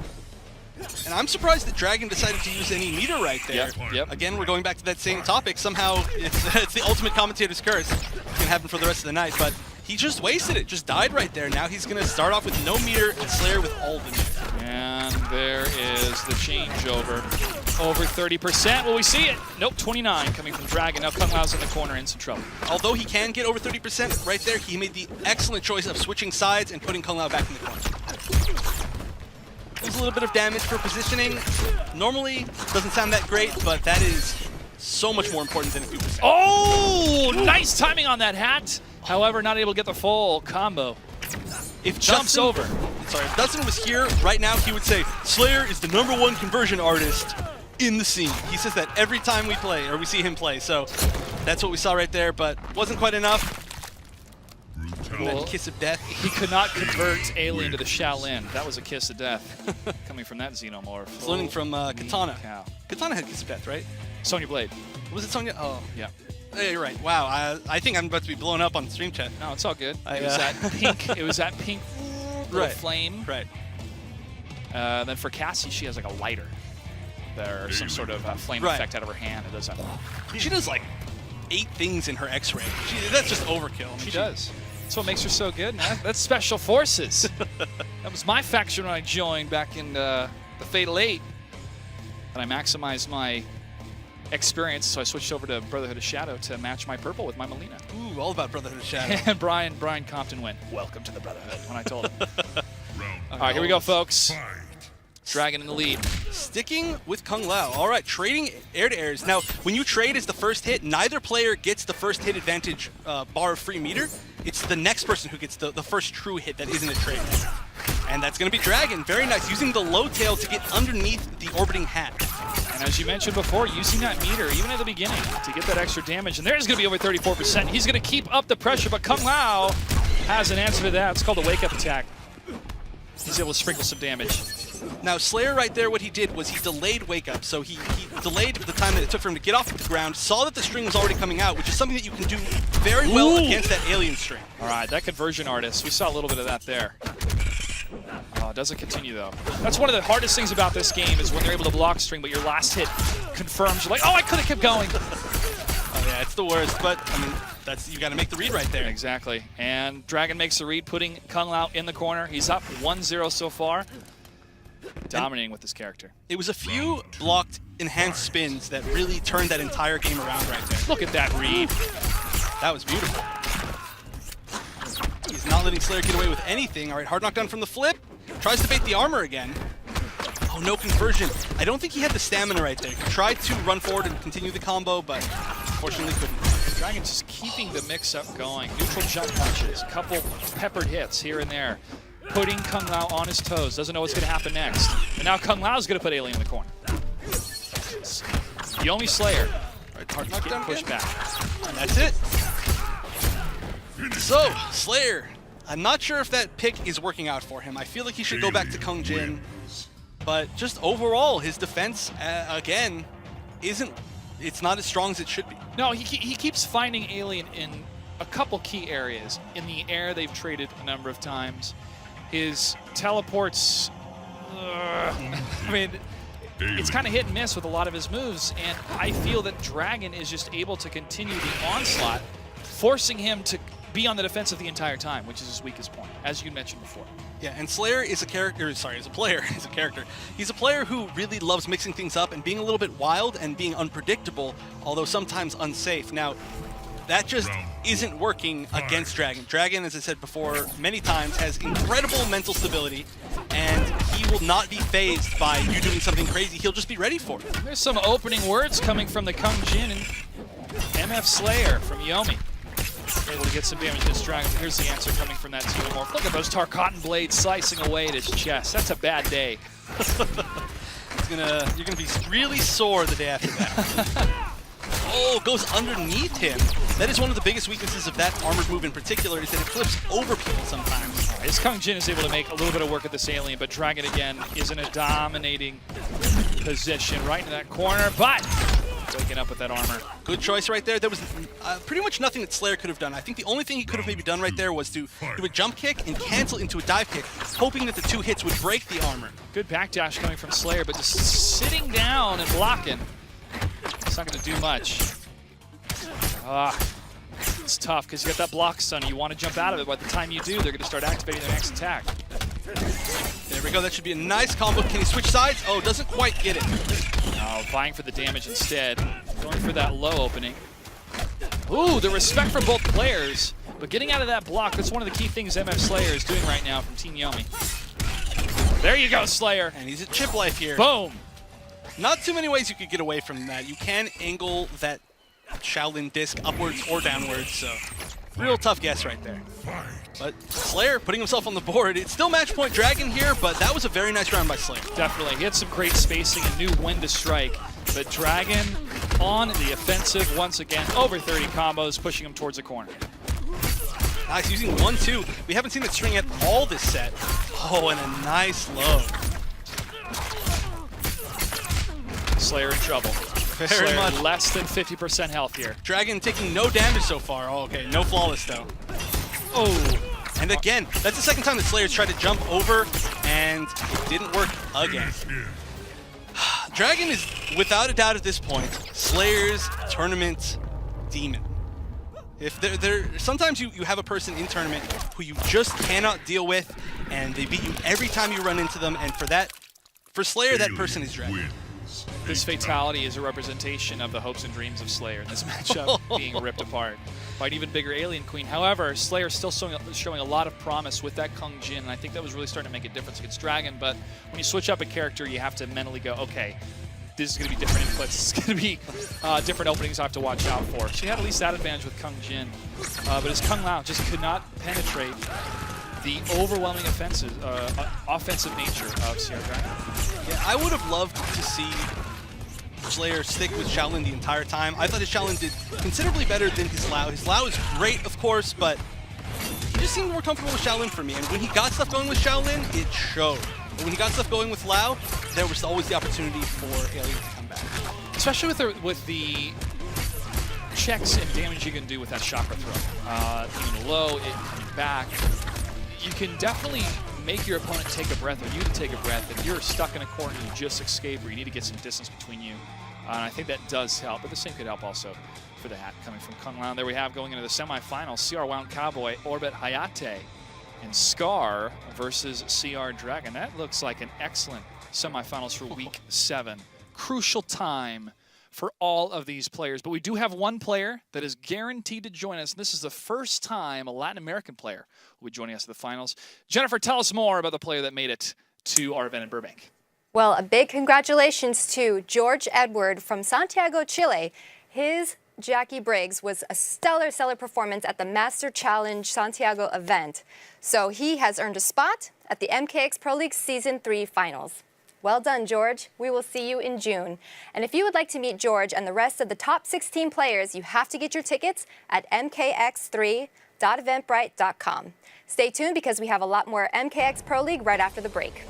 And I'm surprised that Dragon decided to use any meter right there. Yep. Again, we're going back to that same topic. Somehow, it's the ultimate commentator's curse. It can happen for the rest of the night, but he just wasted it, just died right there. Now he's going to start off with no meter and Slayer with all the meter. And there is the changeover. Over 30%. Will we see it? Nope, 29 coming from Dragon. Now Kung Lao's in the corner, in some trouble. Although he can get over 30% right there, he made the excellent choice of switching sides and putting Kung Lao back in the corner. There's a little bit of damage for positioning. Normally, doesn't sound that great, but that is so much more important than a few percent. Oh, nice timing on that hat. However, not able to get the full combo. If Jumps over. If Dustin was here right now, he would say, Slayer is the #1 conversion artist in the scene. He says that every time we play, or we see him play. So that's what we saw right there, but wasn't quite enough. Well, that kiss of death. He could not convert Alien to the Shaolin. That was a kiss of death coming from that Xenomorph. He's learning from Katana. Cow. Katana had kiss of death, right? Sonya Blade. Was it Sonya? Oh, Yeah. yeah, you're right. Wow, I think I'm about to be blown up on stream chat. No, it's all good. It was that pink. It was that pink little flame. Right. Then for Cassie, she has like a lighter. There's some sort of flame effect out of her hand. It does that. She does like 8 things in her X-ray. That's just overkill. I mean, She does. That's what makes her so good, man. That's Special Forces. That was my faction when I joined back in the Fatal 8. And I maximized my experience, so I switched over to Brotherhood of Shadow to match my purple with my Melina. Ooh, all about Brotherhood of Shadow. And Brian Compton went, "Welcome to the Brotherhood," when I told him. All right, here we go, folks. Dragon in the lead. Sticking with Kung Lao. All right, trading air-to-airs. Now, when you trade as the first hit, neither player gets the first hit advantage bar of free meter. It's the next person who gets the first true hit that isn't a trade. And that's going to be Dragon. Very nice, using the low tail to get underneath the orbiting hat. And as you mentioned before, using that meter, even at the beginning, to get that extra damage. And there's going to be over 34%. He's going to keep up the pressure, but Kung Lao has an answer to that. It's called a wake-up attack. He's able to sprinkle some damage. Now, Slayer right there, what he did was he delayed Wake Up. So he delayed the time that it took for him to get off the ground, saw that the string was already coming out, which is something that you can do very well against that alien string. All right, that conversion artist, we saw a little bit of that there. Doesn't continue, though. That's one of the hardest things about this game is when they're able to block string, but your last hit confirms. You're like, oh, I could have kept going. Yeah, it's the worst, but I mean, you got to make the read right there. Exactly. And Dragon makes the read, putting Kung Lao in the corner. He's up 1-0 so far. Dominating with this character. It was a few blocked enhanced spins that really turned that entire game around right there. Look at that read. That was beautiful. He's not letting Slayer get away with anything. All right, hard knockdown from the flip. Tries to bait the armor again. Oh, no conversion. I don't think he had the stamina right there. He tried to run forward and continue the combo, but unfortunately couldn't. Dragon just keeping the mix-up going. Neutral jump punches, couple peppered hits here and there. Putting Kung Lao on his toes. Doesn't know what's going to happen next. And now Kung Lao's going to put Alien in the corner. Yomi Slayer. Right, hard knockdown Push back. And that's it. So, Slayer. I'm not sure if that pick is working out for him. I feel like he should go back to Kung Jin. But just overall, his defense, again, it's not as strong as it should be. No, he keeps finding Alien in a couple key areas. In the air, they've traded a number of times. His teleports, I mean, it's kind of hit and miss with a lot of his moves, and I feel that Dragon is just able to continue the onslaught, forcing him to be on the defensive the entire time, which is his weakest point, as you mentioned before. Yeah, and Slayer is a character, sorry, is a player, he's a character. He's a player who really loves mixing things up and being a little bit wild and being unpredictable, although sometimes unsafe. Now, that just isn't working against Dragon. Dragon, as I said before many times, has incredible mental stability, and he will not be phased by you doing something crazy. He'll just be ready for it. There's some opening words coming from the Kung Jin and MF Slayer from Yomi. Able to get some damage against Dragon. Here's the answer coming from that Xenomorph. Look at those Tarkatan blades slicing away at his chest. That's a bad day. You're gonna be really sore the day after that. Oh, goes underneath him. That is one of the biggest weaknesses of that armored move in particular, is that it flips over people sometimes. His Kung Jin is able to make a little bit of work at this Alien, but Dragon again is in a dominating position right in that corner, but waking up with that armor. Good choice right there. There was pretty much nothing that Slayer could have done. I think the only thing he could have maybe done right there was to do a jump kick and cancel into a dive kick, hoping that the two hits would break the armor. Good backdash coming from Slayer, but just sitting down and blocking. It's not going to do much. It's tough because you got that block stun. You want to jump out of it. By the time you do, they're going to start activating their next attack. There we go. That should be a nice combo. Can he switch sides? Oh, doesn't quite get it. No, vying for the damage instead. Going for that low opening. Ooh, the respect for both players. But getting out of that block, that's one of the key things MF Slayer is doing right now from Team Yomi. There you go, Slayer. And he's at chip life here. Boom. Not too many ways you could get away from that. You can angle that Shaolin disc upwards or downwards, so real tough guess right there. But Slayer putting himself on the board. It's still match point Dragon here, but that was a very nice round by Slayer. Definitely. He had some great spacing and knew when to strike. But Dragon on the offensive once again. Over 30 combos, pushing him towards the corner. Nice, using 1-2. We haven't seen that string at all this set. Oh, and a nice low. Slayer in trouble. Very Slayer much. Less than 50% health here. Dragon taking no damage so far. Oh, okay, no flawless though. Oh, and again, that's the second time that Slayer's tried to jump over, and it didn't work again. Dragon is, without a doubt at this point, Slayer's tournament demon. If sometimes you have a person in tournament who you just cannot deal with, and they beat you every time you run into them, and for Slayer, that person is Dragon. This fatality is a representation of the hopes and dreams of Slayer in this matchup being ripped apart by an even bigger Alien Queen. However, Slayer is still showing a lot of promise with that Kung Jin, and I think that was really starting to make a difference against Dragon. But when you switch up a character, you have to mentally go, okay, this is going to be different inputs. This is going to be different openings I have to watch out for. She had at least that advantage with Kung Jin, but his Kung Lao just could not penetrate the overwhelming offensive nature of Sierra Dragon. Yeah, I would have loved to see Slayer stick with Shaolin the entire time. I thought his Shaolin did considerably better than his Lao. His Lao is great, of course, but he just seemed more comfortable with Shaolin for me. And when he got stuff going with Shaolin, it showed. But when he got stuff going with Lao, there was always the opportunity for Alien to come back. Especially with the checks and damage you can do with that chakra throw. Even low, it coming back. You can definitely make your opponent take a breath, or you to take a breath, if you're stuck in a corner and you just escape, or you need to get some distance between you. And I think that does help, but the same could help also for that coming from Kung Lao. There we have going into the semifinals, CR Wound Cowboy, Orbit Hayate, and Scar versus CR Dragon. That looks like an excellent semifinals for week 7. Crucial time for all of these players. But we do have one player that is guaranteed to join us. This is the first time a Latin American player will be joining us at the finals. Jennifer, tell us more about the player that made it to our event in Burbank. Well, a big congratulations to George Edward from Santiago, Chile. His Jackie Briggs was a stellar performance at the Master Challenge Santiago event. So he has earned a spot at the MKX Pro League Season 3 finals. Well done, George. We will see you in June. And if you would like to meet George and the rest of the top 16 players, you have to get your tickets at mkx3.eventbrite.com. Stay tuned because we have a lot more MKX Pro League right after the break.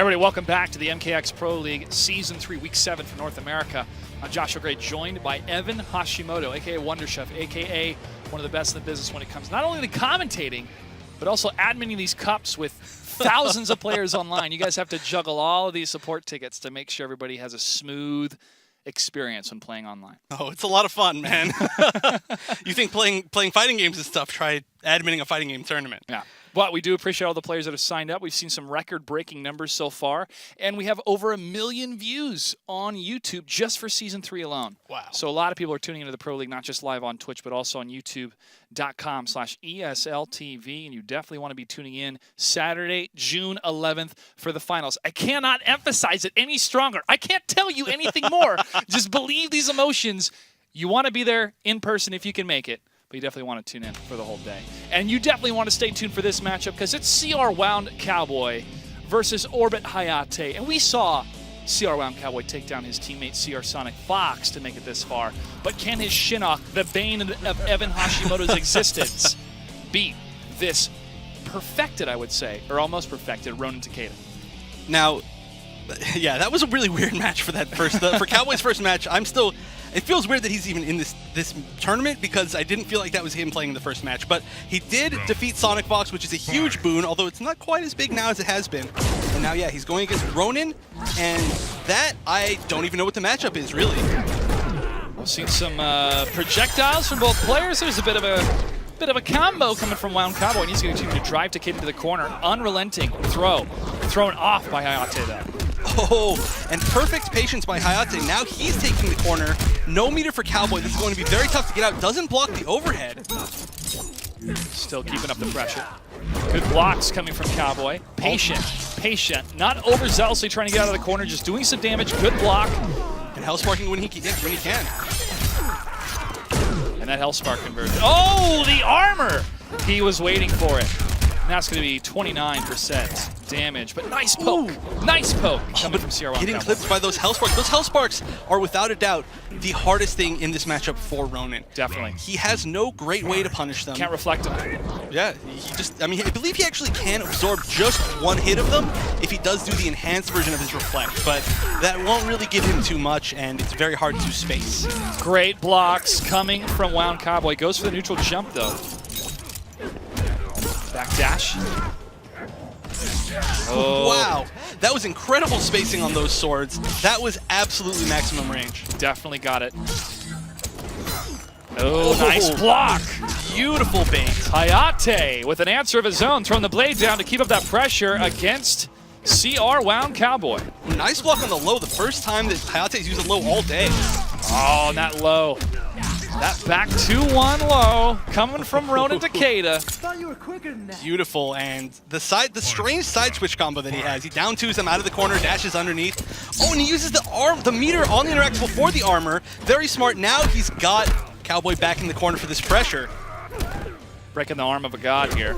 Everybody, welcome back to the MKX Pro League Season 3, Week 7 for North America. I'm Joshua Gray, joined by Evan Hashimoto, a.k.a. Wonder Chef, a.k.a. one of the best in the business when it comes not only to commentating, but also adminning these cups with thousands of players online. You guys have to juggle all of these support tickets to make sure everybody has a smooth experience when playing online. Oh, it's a lot of fun, man. You think playing fighting games is tough? Try adminning a fighting game tournament. Yeah. But we do appreciate all the players that have signed up. We've seen some record-breaking numbers so far, and we have over 1 million views on YouTube just for Season 3 alone. Wow. So a lot of people are tuning into the Pro League, not just live on Twitch, but also on youtube.com/ESLTV, and you definitely want to be tuning in Saturday, June 11th for the finals. I cannot emphasize it any stronger. I can't tell you anything more. Just believe these emotions. You want to be there in person if you can make it. But you definitely want to tune in for the whole day. And you definitely want to stay tuned for this matchup because it's CR Wound Cowboy versus Orbit Hayate. And we saw CR Wound Cowboy take down his teammate CR Sonic Fox to make it this far. But can his Shinnok, the bane of Evan Hashimoto's existence, beat this perfected, I would say, or almost perfected, Ronin Takeda? Now, yeah, that was a really weird match for that for Cowboy's first match. It feels weird that he's even in this tournament because I didn't feel like that was him playing the first match. But he did defeat Sonic Fox, which is a huge boon, although it's not quite as big now as it has been. And now, yeah, he's going against Ronin, and that, I don't even know what the matchup is, really. We've seen some projectiles from both players. There's a bit of a combo coming from Wound Cowboy, and he's going to continue to drive Takeda to the corner. Unrelenting throw. Thrown off by Hayate, though. Oh, and perfect patience by Hayate. Now he's taking the corner. No meter for Cowboy. This is going to be very tough to get out. Doesn't block the overhead. Still keeping up the pressure. Good blocks coming from Cowboy. Patient. Not overzealously trying to get out of the corner, just doing some damage. Good block. And Hellsparking when he can. And that Hellspark conversion. Oh, the armor! He was waiting for it. And that's going to be 29% damage, but nice poke. Ooh. Nice poke coming from CR1. Getting clipped by those Hellsparks. Those Hellsparks are without a doubt the hardest thing in this matchup for Ronin. Definitely. He has no great way to punish them. Can't reflect them. Yeah, I believe he actually can absorb just one hit of them if he does do the enhanced version of his reflect, but that won't really give him too much, and it's very hard to space. Great blocks coming from Wound Cowboy. Goes for the neutral jump, though. Back dash. Oh. Wow, that was incredible spacing on those swords. That was absolutely maximum range. Definitely got it. Oh, nice block. Beautiful bait. Hayate with an answer of his own, throwing the blade down to keep up that pressure against CR Wound Cowboy. Nice block on the low. The first time that Hayate's used a low all day. Oh, and that low. That back 2-1 low coming from Ronin Takeda. Beautiful, and the strange side switch combo that he has. He down twos them out of the corner, dashes underneath. Oh, and he uses the meter on the interact before the armor. Very smart. Now he's got Cowboy back in the corner for this pressure. Breaking the arm of a god here.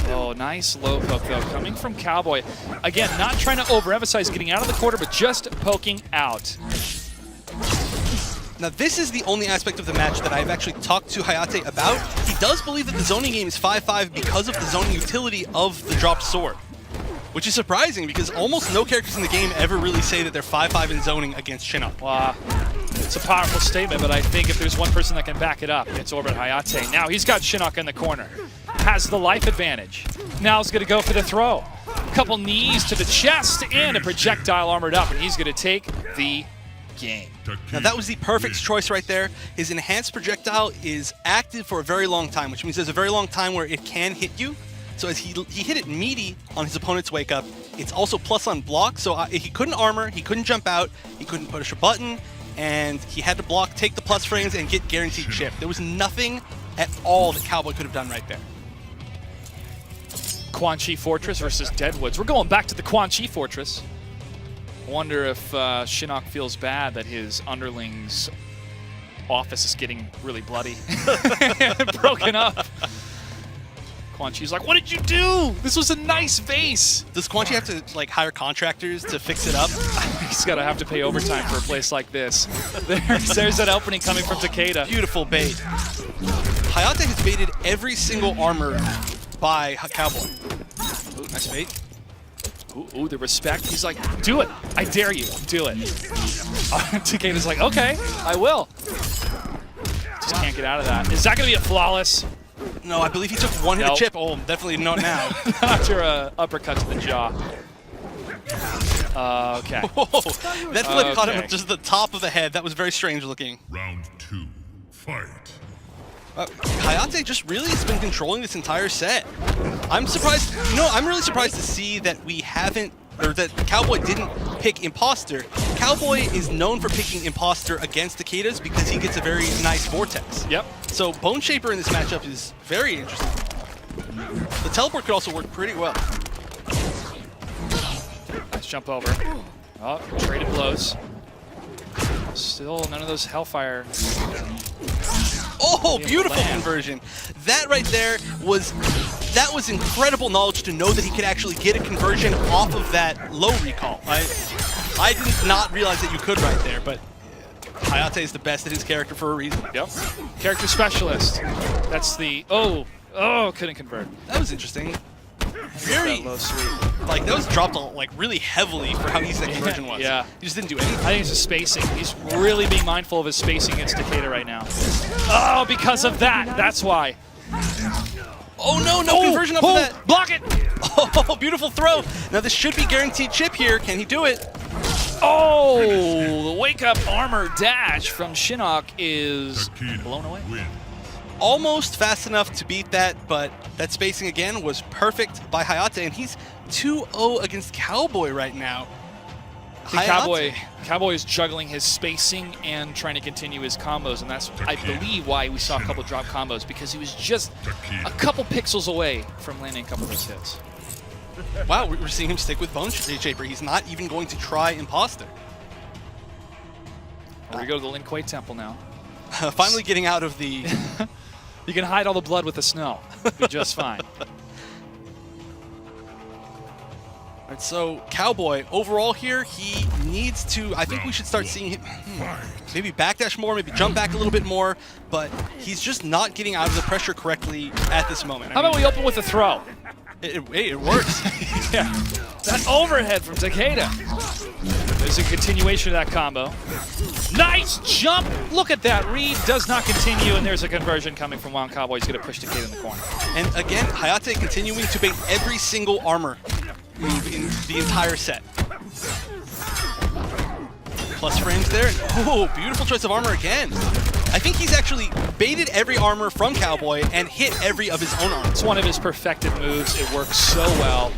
Oh, nice low poke, though, coming from Cowboy. Again, not trying to overemphasize getting out of the corner, but just poking out. Now, this is the only aspect of the match that I've actually talked to Hayate about. He does believe that the zoning game is 5-5 because of the zoning utility of the dropped sword, which is surprising because almost no characters in the game ever really say that they're 5-5 in zoning against Shinnok. Wow. It's a powerful statement, but I think if there's one person that can back it up, it's Orbit Hayate. Now he's got Shinnok in the corner. Has the life advantage. Now he's going to go for the throw. A couple knees to the chest and a projectile armored up, and he's going to take the game. Now that was the perfect choice right there. His enhanced projectile is active for a very long time, which means there's a very long time where it can hit you. So as he hit it meaty on his opponent's wake up, it's also plus on block, so he couldn't armor, he couldn't jump out, he couldn't push a button, and he had to block, take the plus frames, and get guaranteed chip. There was nothing at all that Cowboy could have done right there. Quan Chi Fortress versus Deadwoods. We're going back to the Quan Chi Fortress. Wonder if Shinnok feels bad that his underling's office is getting really bloody. Broken up. Quan Chi's like, what did you do? This was a nice vase. Does Quan Chi have to hire contractors to fix it up? He's got to have to pay overtime for a place like this. There's that opening coming from Takeda. Beautiful bait. Hayate has baited every single armor by Cowboy. Ooh, nice bait. Ooh, the respect. He's like, do it. I dare you. Do it. Takeda's like, okay, I will. Just can't get out of that. Is that going to be a flawless? No, I believe he took one hit of chip. Oh, definitely not now. After a uppercut to the jaw. Okay. Whoa, that flip caught him at just the top of the head. That was very strange looking. Round 2, fight. Hayate just really has been controlling this entire set. I'm surprised, I'm really surprised to see that we haven't, or that Cowboy didn't pick Imposter. Cowboy is known for picking Imposter against Takeda's because he gets a very nice vortex. Yep. So Bone Shaper in this matchup is very interesting. The teleport could also work pretty well. Nice jump over. Oh, traded blows. Still none of those Hellfire. Oh, beautiful conversion. That right there was incredible knowledge to know that he could actually get a conversion off of that low recall. I did not realize that you could right there, but Hayate is the best at his character for a reason. Yep. Character specialist. That's the couldn't convert. That was interesting. Very That low sweep. like that was dropped like really heavily for how easy that conversion was. Yeah. He just didn't do anything. I think it's the spacing. He's really being mindful of his spacing against Takeda right now. Oh, because of that. That's why. Oh no, conversion off of that. Block it. Oh, beautiful throw. Now this should be guaranteed chip here. Can he do it? Oh, the wake-up armor dash from Shinnok is Takeda blown away. win. Almost fast enough to beat that, but that spacing again was perfect by Hayate, and he's 2-0 against Cowboy right now. Cowboy is juggling his spacing and trying to continue his combos, and that's, I believe, why we saw a couple drop combos, because he was just a couple pixels away from landing a couple of those hits. Wow, we're seeing him stick with Bone Shaper. He's not even going to try Imposter. Here we go to the Lin Kuei Temple now. Finally getting out of the... You can hide all the blood with the snow. Be just fine. All right, so Cowboy, overall here, he needs to, I think we should start seeing him maybe backdash more, maybe jump back a little bit more, but he's just not getting out of the pressure correctly at this moment. How about we open with a throw? It works. Yeah. That overhead from Takeda. There's a continuation of that combo. Nice jump! Look at that. Read does not continue, and there's a conversion coming from Wound Cowboy. He's going to push Takeda in the corner. And again, Hayate continuing to bait every single armor move in the entire set. Plus frames there. Oh, beautiful choice of armor again. I think he's actually baited every armor from Cowboy and hit every of his own armor. It's one of his perfected moves. It works so well.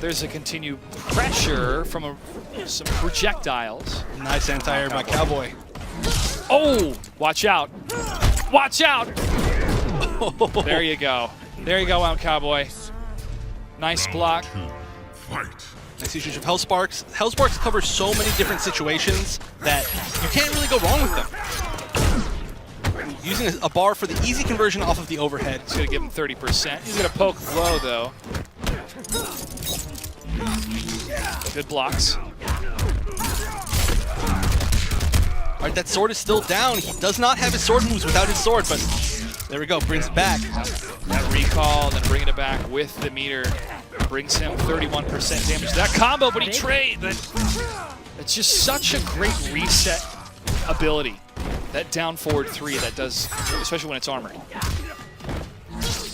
There's a continued pressure from some projectiles. Nice anti-air by Cowboy. Oh, watch out. Watch out. There you go. There you go, Wound Cowboy. Nice block. Fight. Nice usage of Hellsparks. Hellsparks cover so many different situations that you can't really go wrong with them. Using a bar for the easy conversion off of the overhead. He's going to give him 30%. He's going to poke low, though. Good blocks. All right, that sword is still down. He does not have his sword moves without his sword, but there we go, brings it back. That recall, then bringing it back with the meter. Brings him 31% damage to that combo, but he trades. It's just such a great reset ability. That down forward 3 that does, especially when it's armored.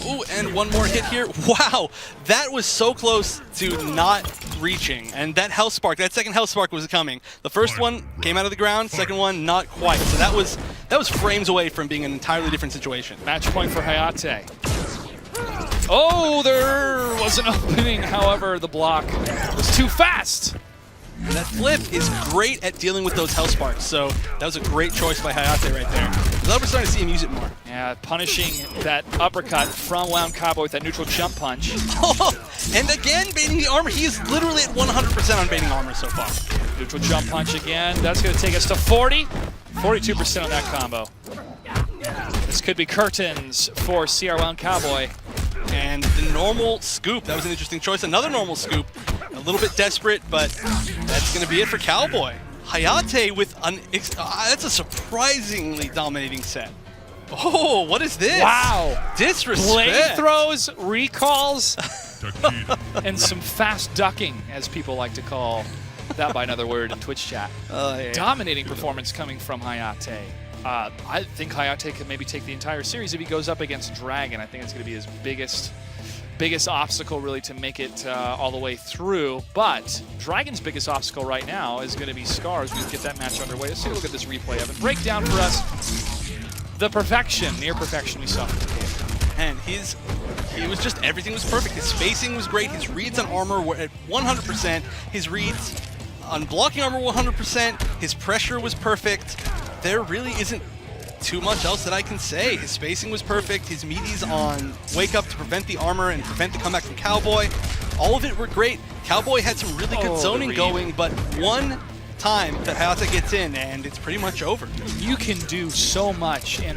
Ooh, and one more hit here. Wow, that was so close to not reaching. And that Hellspark, that second Hellspark was coming. The first one came out of the ground, second one not quite. So that was frames away from being an entirely different situation. Match point for Hayate. Oh, there was an opening. However, the block was too fast. And that flip is great at dealing with those Hellsparks, so that was a great choice by Hayate right there. I'm glad we're starting to see him use it more. Yeah, punishing that uppercut from Wound Cowboy with that neutral jump punch. And again, baiting the armor. He is literally at 100% on baiting armor so far. Neutral jump punch again. That's going to take us to 40. 42% on that combo. This could be curtains for CR Wound Cowboy. And the normal scoop. That was an interesting choice. Another normal scoop. A little bit desperate, but that's going to be it for Cowboy. Hayate with that's a surprisingly dominating set. Oh, what is this? Wow. Disrespect. Blade throws, recalls, Takeda. and some fast ducking, as people like to call that by another word in Twitch chat. Yeah. Dominating performance coming from Hayate. I think Hayate could maybe take the entire series if he goes up against Dragon. I think it's going to be his biggest obstacle really to make it all the way through. But Dragon's biggest obstacle right now is going to be Scar as we get that match underway. Let's take a look at this replay of it. Breakdown for us. The perfection, near perfection we saw from Takeda. And it was just, everything was perfect. His spacing was great. His reads on armor were at 100%. His reads on blocking armor 100%. His pressure was perfect. There really isn't too much else that I can say. His spacing was perfect. His meaties on Wake Up to prevent the armor and prevent the comeback from Cowboy. All of it were great. Cowboy had some really good zoning going, but one time that Hayate gets in and it's pretty much over. You can do so much and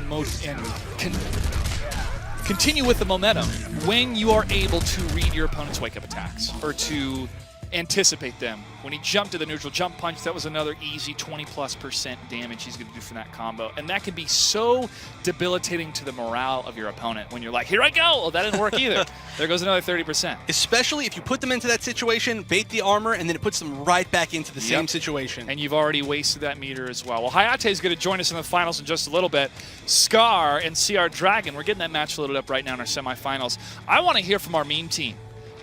continue with the momentum when you are able to read your opponent's wake-up attacks or to anticipate them. When he jumped to the neutral jump punch, that was another easy 20+% damage he's going to do from that combo. And that can be so debilitating to the morale of your opponent when you're like, here I go! Oh, that didn't work either. There goes another 30%. Especially if you put them into that situation, bait the armor, and then it puts them right back into the same situation. And you've already wasted that meter as well. Well, Hayate is going to join us in the finals in just a little bit. Scar and CR Dragon, we're getting that match loaded up right now in our semifinals. I want to hear from our meme team.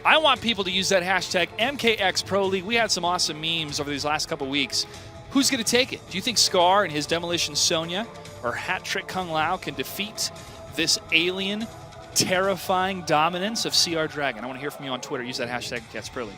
I want people to use that hashtag MKX Pro League. We had some awesome memes over these last couple weeks. Who's going to take it? Do you think Scar and his Demolition Sonya or Hat Trick Kung Lao can defeat this alien, terrifying dominance of CR Dragon? I want to hear from you on Twitter. Use that hashtag MKX Pro League.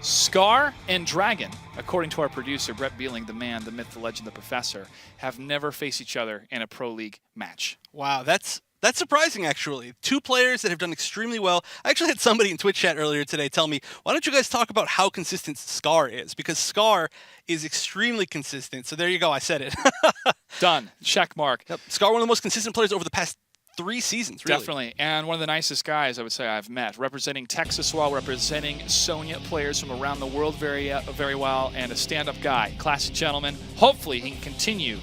Scar and Dragon, according to our producer, Brett Beeling, the man, the myth, the legend, the professor, have never faced each other in a Pro League match. Wow, that's surprising, actually. Two players that have done extremely well. I actually had somebody in Twitch chat earlier today tell me, why don't you guys talk about how consistent Scar is? Because Scar is extremely consistent. So there you go, I said it. Done. Check mark. Yep. Scar, one of the most consistent players over the past 3 seasons, really. Definitely, and one of the nicest guys I would say I've met, representing Texas well, representing Sonya players from around the world very well, and a stand-up guy, classy gentleman. Hopefully he can continue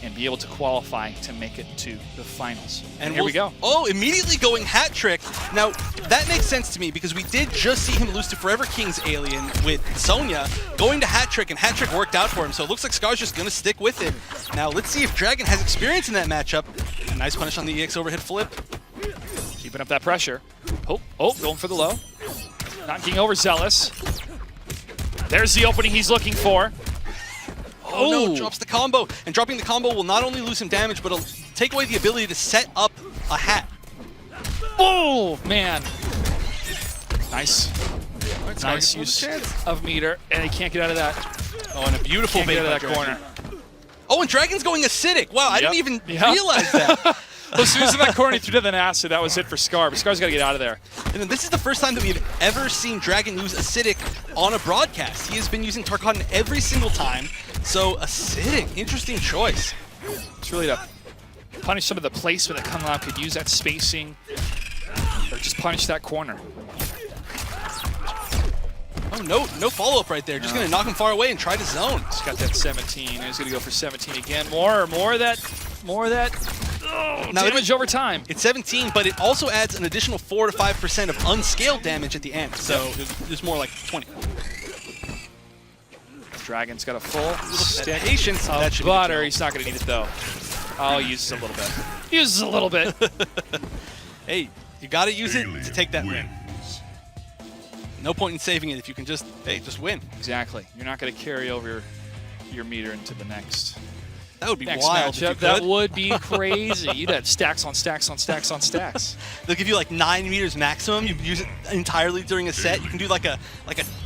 and be able to qualify to make it to the finals. And here we go. Oh, immediately going hat trick. Now, that makes sense to me because we did just see him lose to Forever King's alien with Sonya, going to hat trick, and hat trick worked out for him. So it looks like Scar's just going to stick with it. Now, let's see if Dragon has experience in that matchup. A nice punish on the EX overhead flip. Keeping up that pressure. Oh, going for the low. Knocking over Zealous. There's the opening he's looking for. Oh no, drops the combo. And dropping the combo will not only lose him damage, but it'll take away the ability to set up a hat. Oh, man. Nice. Nice use of meter, and he can't get out of that. Oh, and a beautiful bait out of that corner. Oh, and Dragon's going acidic. Wow, I didn't even realize that. Well, as soon as in that corner he threw to the acid, that was it for Scar. But Scar's got to get out of there. And this is the first time that we've ever seen Dragon use acidic on a broadcast. He has been using Tarkatan every single time. So acidic, interesting choice. It's really to punish some of the placement that Kung Lao could use, that spacing, or just punish that corner. Oh, no follow-up right there. Just going to knock him far away and try to zone. He's got that 17. He's going to go for 17 again. More of that damage over time. It's 17, but it also adds an additional 4 to 5% of unscaled damage at the end. So there's more like 20. Dragon's got a full stick patience of butter. He's not going to need it, though. Oh, he uses a little bit. Uses a little bit. Hey, you got to use it to take that win. No point in saving it if you can just win. Exactly. You're not going to carry over your meter into the next. That would be next wild. Matchup. That would be crazy. You'd have stacks on stacks on stacks on stacks. They'll give you like 9 meters maximum. You use it entirely during a set. You can do like a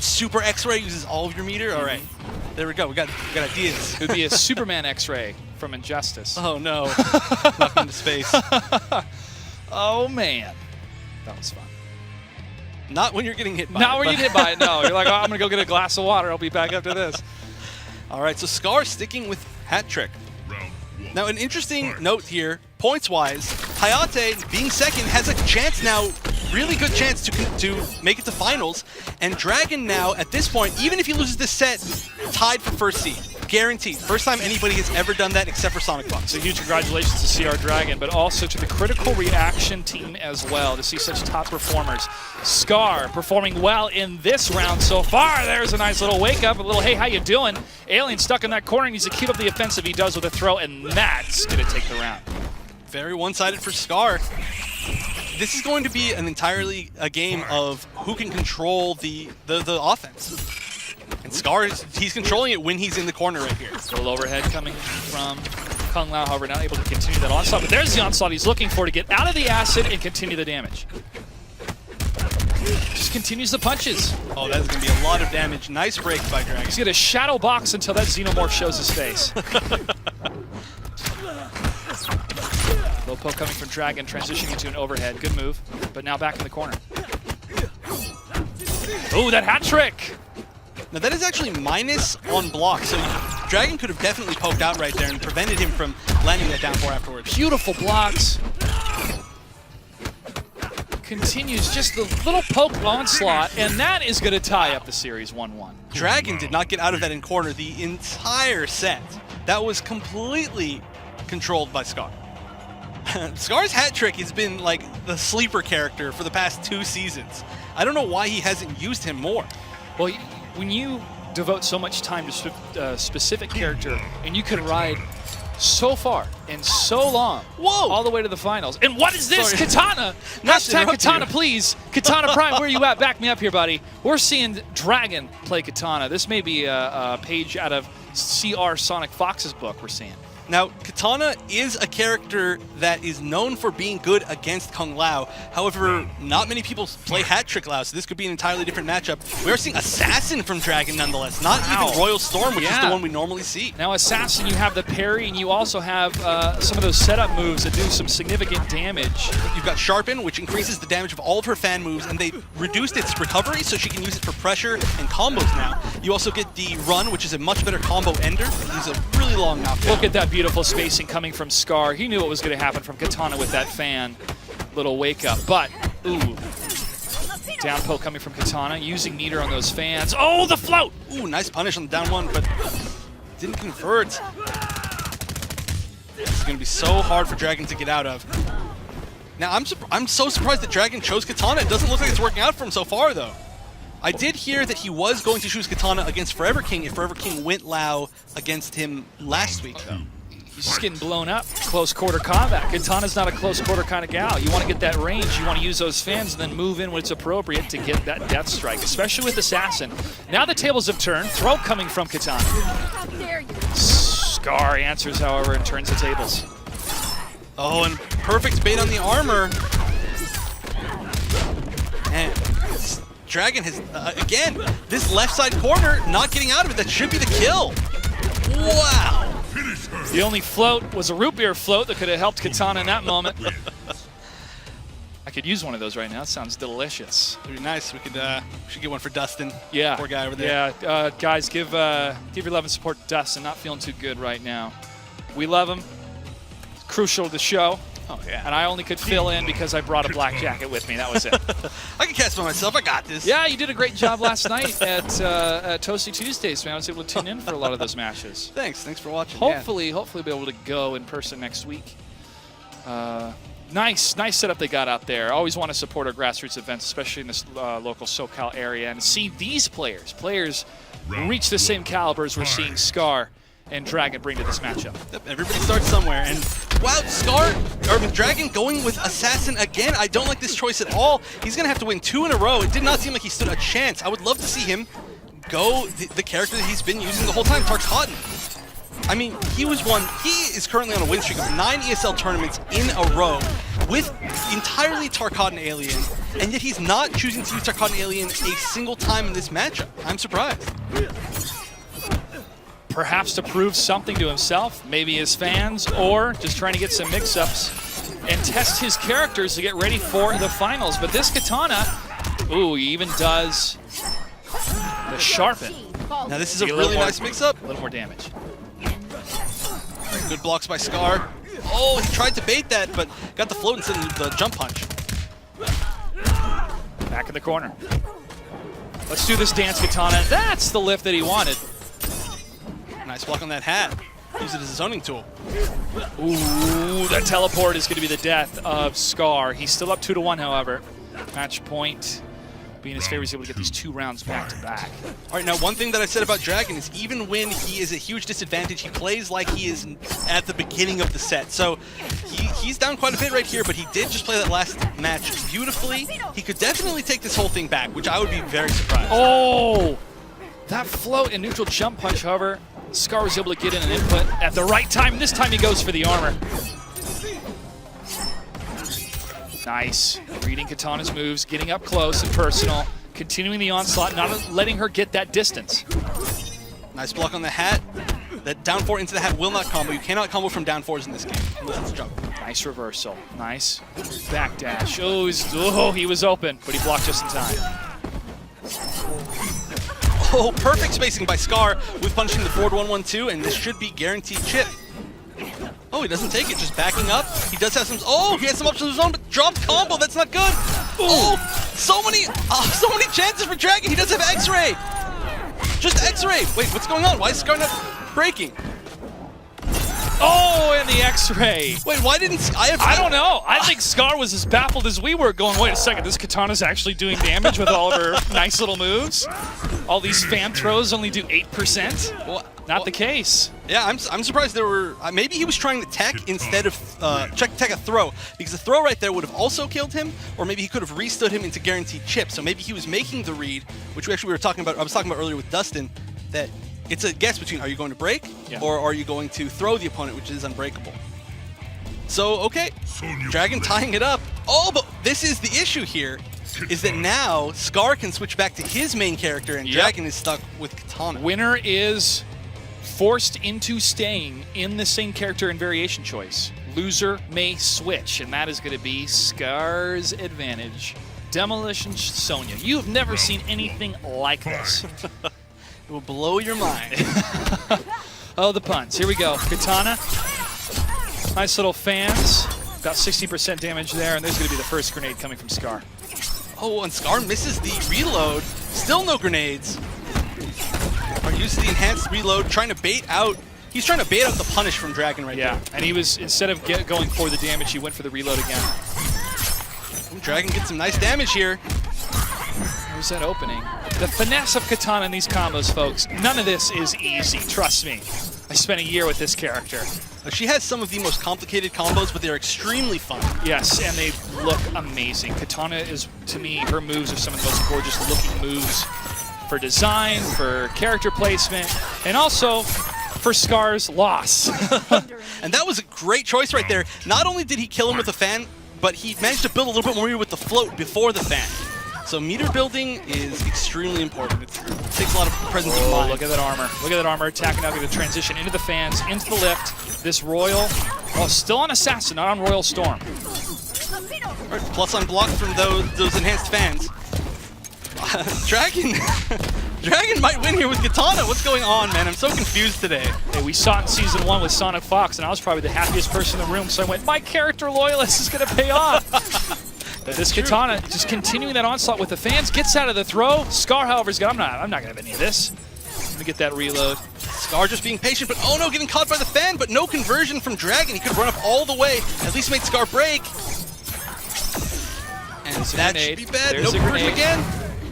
super X-ray uses all of your meter. All right, there we go. We got ideas. It would be a Superman X-ray from Injustice. Oh no! Knocked into space. Oh man, that was fun. Not when you're getting hit by it. Not when you get hit by it, no. You're like, oh, I'm going to go get a glass of water. I'll be back after this. All right, so Scar sticking with hat trick. Now, an interesting note here, points-wise, Hayate, being second, has a chance now, really good chance to make it to finals. And Dragon now, at this point, even if he loses this set, tied for first seed. guaranteed. First time anybody has ever done that except for Sonic Fox. So huge congratulations to CR Dragon, but also to the Critical Reaction team as well, to see such top performers. Scar performing well in this round so far. There's a nice little wake up, a little, hey, how you doing? Alien stuck in that corner, needs to keep up the offensive he does with a throw, and that's going to take the round. Very one-sided for Scar. This is going to be an entirely a game of who can control the offense. And Scar, he's controlling it when he's in the corner right here. Little overhead coming from Kung Lao, however, not able to continue that onslaught. But there's the onslaught he's looking for to get out of the acid and continue the damage. Just continues the punches. Oh, that's going to be a lot of damage. Nice break by Dragon. He's going to shadow box until that Xenomorph shows his face. Low poke coming from Dragon, transitioning into an overhead. Good move, but now back in the corner. Oh, that hat trick! Now that is actually minus on block, so Dragon could have definitely poked out right there and prevented him from landing that down four afterwards. Beautiful blocks. Continues just the little poke onslaught, and that is going to tie up the series 1-1. Dragon did not get out of that in corner the entire set. That was completely controlled by Scar. Scar's hat trick has been like the sleeper character for the past 2 seasons. I don't know why he hasn't used him more. Well, when you devote so much time to a specific character and you can ride so far and so long, whoa, all the way to the finals. And what is this? Sorry. Katana! Hashtag Katana, please. Katana Prime, where are you at? Back me up here, buddy. We're seeing Dragon play Katana. This may be a page out of CR Sonic Fox's book we're seeing. Now, Katana is a character that is known for being good against Kung Lao. However, not many people play Hat Trick Lao, so this could be an entirely different matchup. We are seeing Assassin from Dragon nonetheless, not even Royal Storm, which is the one we normally see. Now, Assassin, you have the parry, and you also have some of those setup moves that do some significant damage. You've got Sharpen, which increases the damage of all of her fan moves, and they reduced its recovery, so she can use it for pressure and combos now. You also get the Run, which is a much better combo ender. He's a really long knockdown. Look at that beautiful spacing coming from Scar. He knew what was going to happen from Katana with that fan. Little wake up, but ooh. Down poke coming from Katana, using meter on those fans. Oh, the float! Ooh, nice punish on the down one, but didn't convert. It's going to be so hard for Dragon to get out of. Now, I'm so surprised that Dragon chose Katana. It doesn't look like it's working out for him so far, though. I did hear that he was going to choose Katana against Forever King if Forever King went Lao against him last week, though. He's just getting blown up. Close quarter combat. Katana's not a close quarter kind of gal. You want to get that range, you want to use those fans, and then move in when it's appropriate to get that death strike, especially with Assassin. Now the tables have turned. Throw coming from Katana. How dare you? Scar answers, however, and turns the tables. Oh, and perfect bait on the armor. And Dragon has, again, this left side corner, not getting out of it. That should be the kill. Wow. The only float was a root beer float that could have helped Katana in that moment. I could use one of those right now. It sounds delicious. It'd be nice. We should get one for Dustin. Yeah. Poor guy over there. Yeah. Guys, give your love and support to Dustin. Not feeling too good right now. We love him. Crucial to the show. Oh, yeah. And I only could fill in because I brought a black jacket with me. That was it. I can cast by myself. I got this. Yeah, you did a great job last night at Toasty Tuesdays, man. I was able to tune in for a lot of those matches. Thanks for watching. Hopefully be able to go in person next week. Nice setup they got out there. Always want to support our grassroots events, especially in this local SoCal area, and see these players reach the same caliber as we're seeing Scar and Dragon bring to this matchup. Yep, everybody starts somewhere, and wow, Dragon going with Assassin again. I don't like this choice at all. He's gonna have to win 2 in a row. It did not seem like he stood a chance. I would love to see him go the character that he's been using the whole time, Tarkatan. I mean, he is currently on a win streak of 9 ESL tournaments in a row with entirely Tarkatan Alien, and yet he's not choosing to use Tarkatan Alien a single time in this matchup. I'm surprised. Perhaps to prove something to himself, maybe his fans, or just trying to get some mix-ups and test his characters to get ready for the finals. But this Katana, ooh, he even does the Sharpen. Now this is a really nice mix-up. A little more damage. Good blocks by Scar. Oh, he tried to bait that, but got the float instead of the jump punch. Back in the corner. Let's do this dance, Katana. That's the lift that he wanted. Nice block on that hat. Use it as a zoning tool. Ooh, that teleport is going to be the death of Scar. He's still up 2-1, however. Match point being his favor, he's able to get these 2 rounds back to back. All right, now one thing that I said about Dragon is even when he is at huge disadvantage, he plays like he is at the beginning of the set. So he's down quite a bit right here, but he did just play that last match beautifully. He could definitely take this whole thing back, which I would be very surprised. Oh! That float and neutral jump punch, however, Scar was able to get in an input at the right time. This time he goes for the armor. Nice. Reading Katana's moves, getting up close and personal, continuing the onslaught, not letting her get that distance. Nice block on the hat. That down 4 into the hat will not combo. You cannot combo from down 4s in this game, unless it's jump. Nice reversal. Nice backdash. Oh, he was open, but he blocked just in time. Oh, perfect spacing by Scar with punishing the forward 1-1-2, and this should be guaranteed chip. Oh, he doesn't take it, just backing up. He does have some, oh, he has some options of his own, but dropped combo, that's not good. Oh, so many chances for Dragon. He does have X-Ray. Just X-Ray. Wait, what's going on? Why is Scar not breaking? Oh, and the X-Ray. Wait, why didn't I don't know. I think Scar was as baffled as we were, going, wait a second, this Katana's actually doing damage with all of her nice little moves. All these fan throws only do 8%. Well, Not the case. Yeah, I'm surprised there were... maybe he was trying to tech instead of tech a throw, because the throw right there would have also killed him, or maybe he could have restood him into guaranteed chip. So maybe he was making the read, which we were talking about. I was talking about earlier with Dustin, that it's a guess between are you going to break or are you going to throw the opponent, which is unbreakable. So, okay, Dragon tying it up. Oh, but this is the issue here, is that now Scar can switch back to his main character and Dragon is stuck with Katana. Winner is forced into staying in the same character and variation choice. Loser may switch, and that is going to be Scar's advantage. Demolition Sonya. You have never seen anything like this. It will blow your mind. Oh, the puns. Here we go. Katana. Nice little fans. About 60% damage there, and there's going to be the first grenade coming from Scar. Oh, and Scar misses the reload. Still no grenades. Or uses the enhanced reload, trying to bait out. He's trying to bait out the punish from Dragon right there. And he was, instead of going for the damage, he went for the reload again. Ooh, Dragon gets some nice damage here. There's that opening. The finesse of Katana in these combos, folks. None of this is easy, trust me. I spent a year with this character. She has some of the most complicated combos, but they're extremely fun. Yes, and they look amazing. Katana is, to me, her moves are some of the most gorgeous looking moves for design, for character placement, and also for Scar's loss. And that was a great choice right there. Not only did he kill him with a fan, but he managed to build a little bit more with the float before the fan. So meter building is extremely important. It takes a lot of presence of mind. Look at that armor. Look at that armor attacking now. Going to transition into the fans, into the lift. This Royal, oh, still on Assassin, not on Royal Storm. Right, plus unblocked from those enhanced fans. Dragon might win here with Katana. What's going on, man? I'm so confused today. Hey, we saw it in Season 1 with Sonic Fox, and I was probably the happiest person in the room, so I went, my character loyalist is going to pay off. But this Katana, just continuing that onslaught with the fans, gets out of the throw. Scar, however, is going, I'm not going to have any of this. Let me get that reload. Scar just being patient, but oh no, getting caught by the fan, but no conversion from Dragon. He could run up all the way, at least make Scar break. And that should be bad. No conversion again.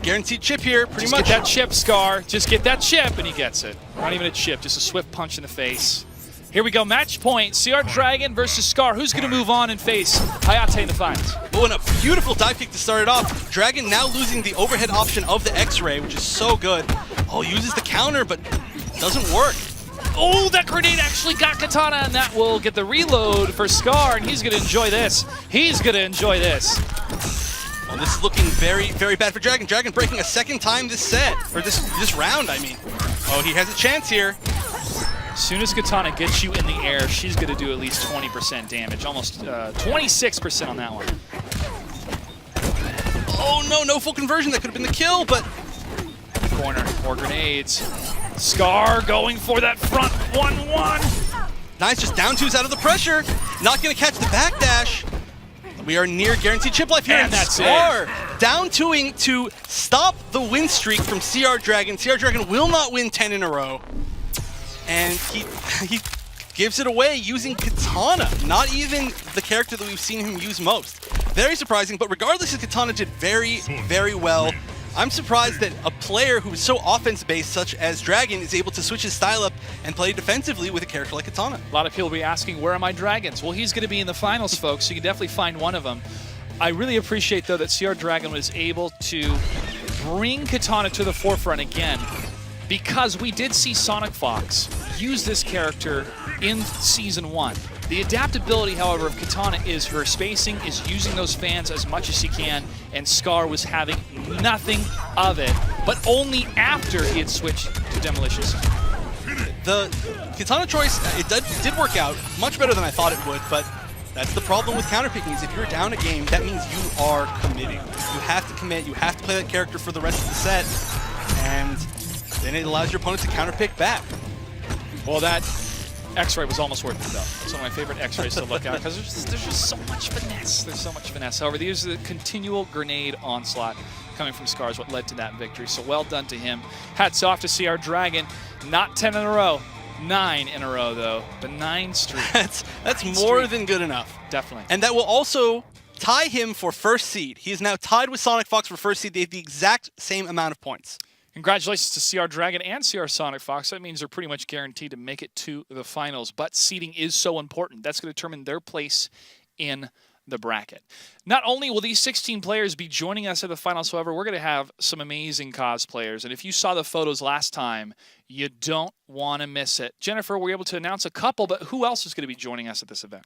Guaranteed chip here, pretty much. Just get that chip, Scar. Just get that chip, and he gets it. Not even a chip, just a swift punch in the face. Here we go, match point. CR Dragon versus Scar. Who's going to move on and face Hayate in the finals? Oh, and a beautiful dive kick to start it off. Dragon now losing the overhead option of the X-Ray, which is so good. Oh, uses the counter, but doesn't work. Oh, that grenade actually got Katana, and that will get the reload for Scar, and he's going to enjoy this. He's going to enjoy this. Well, this is looking very, very bad for Dragon. Dragon breaking a second time this set, or this round, I mean. Oh, he has a chance here. As soon as Katana gets you in the air, she's going to do at least 20% damage, almost 26% on that one. Oh no, no full conversion. That could have been the kill, but... Corner, more grenades. Scar going for that front 1-1. Nice, just down twos out of the pressure. Not going to catch the backdash. We are near guaranteed chip life here. And that's Scar down twoing to stop the win streak from CR Dragon. CR Dragon will not win 10 in a row. and he gives it away using Katana, not even the character that we've seen him use most. Very surprising, but regardless, his Katana did very, very well. I'm surprised that a player who is so offense-based, such as Dragon, is able to switch his style up and play defensively with a character like Katana. A lot of people will be asking, where are my Dragons? Well, he's going to be in the finals, folks, so you can definitely find one of them. I really appreciate, though, that CR Dragon was able to bring Katana to the forefront again, because we did see Sonic Fox use this character in Season 1. The adaptability, however, of Katana is her spacing, is using those fans as much as she can, and Scar was having nothing of it, but only after he had switched to Demolition Sonic. The Katana choice, it did work out much better than I thought it would, but that's the problem with counterpicking, is if you're down a game, that means you are committing. You have to commit, you have to play that character for the rest of the set, and then it allows your opponent to counterpick back. Well, that X-ray was almost worth it, though. It's one of my favorite X-rays to look at, because there's just so much finesse. There's so much finesse. However, the use of the continual grenade onslaught coming from Scar is what led to that victory. So well done to him. Hats off to CR Dragon. Not 10 in a row. 9 in a row, though. The 9 streak. That's more than good enough. Definitely. And that will also tie him for first seed. He is now tied with Sonic Fox for first seed. They have the exact same amount of points. Congratulations to CR Dragon and CR Sonic Fox. That means they're pretty much guaranteed to make it to the finals. But seeding is so important. That's going to determine their place in the bracket. Not only will these 16 players be joining us at the finals, however, we're going to have some amazing cosplayers. And if you saw the photos last time, you don't want to miss it. Jennifer, we were able to announce a couple, but who else is going to be joining us at this event?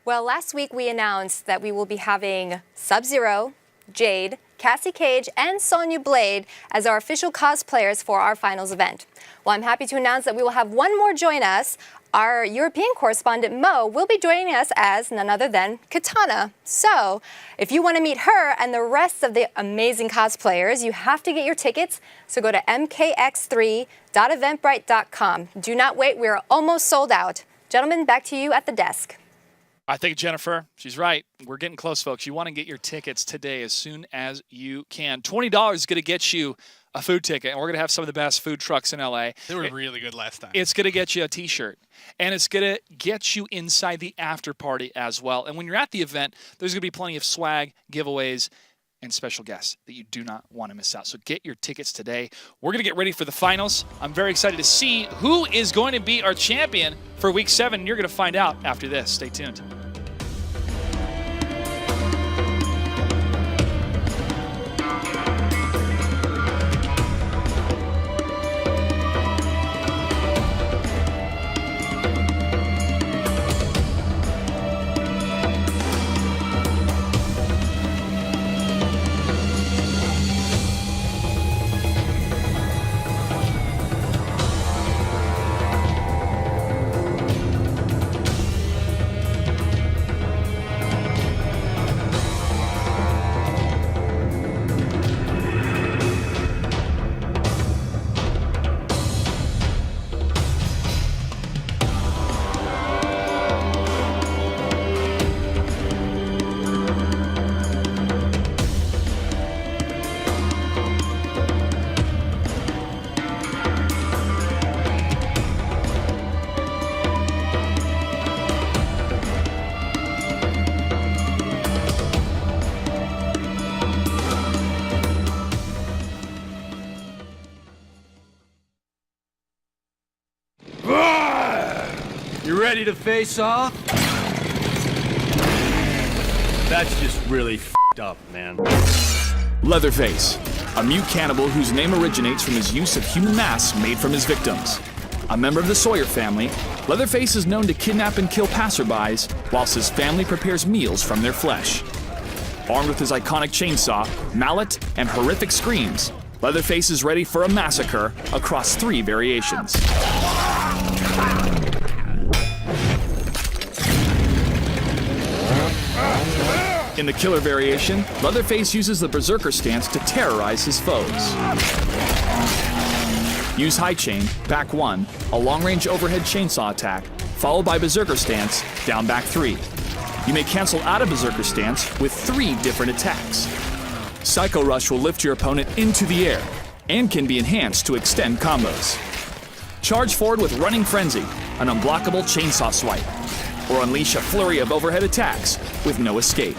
Well, last week we announced that we will be having Sub-Zero, Jade, Cassie Cage, and Sonya Blade as our official cosplayers for our finals event. Well, I'm happy to announce that we will have one more join us. Our European correspondent, Mo, will be joining us as none other than Katana. So, if you want to meet her and the rest of the amazing cosplayers, you have to get your tickets. So go to mkx3.eventbrite.com. Do not wait, we are almost sold out. Gentlemen, back to you at the desk. I think Jennifer, she's right. We're getting close, folks. You want to get your tickets today as soon as you can. $20 is going to get you a food ticket, and we're going to have some of the best food trucks in LA. They were really good last time. It's going to get you a t-shirt, and it's going to get you inside the after party as well. And when you're at the event, there's going to be plenty of swag, giveaways, and special guests that you do not want to miss out. So get your tickets today. We're going to get ready for the finals. I'm very excited to see who is going to be our champion for Week 7, and you're going to find out after this. Stay tuned. You ready to face off? That's just really f***ed up, man. Leatherface, a mute cannibal whose name originates from his use of human masks made from his victims. A member of the Sawyer family, Leatherface is known to kidnap and kill passerbys whilst his family prepares meals from their flesh. Armed with his iconic chainsaw, mallet, and horrific screams, Leatherface is ready for a massacre across 3 variations. In the killer variation, Leatherface uses the Berserker stance to terrorize his foes. Use high chain, back 1, a long-range overhead chainsaw attack, followed by Berserker stance, down back 3. You may cancel out of Berserker stance with 3 different attacks. Psycho Rush will lift your opponent into the air, and can be enhanced to extend combos. Charge forward with Running Frenzy, an unblockable chainsaw swipe. Or unleash a flurry of overhead attacks with no escape.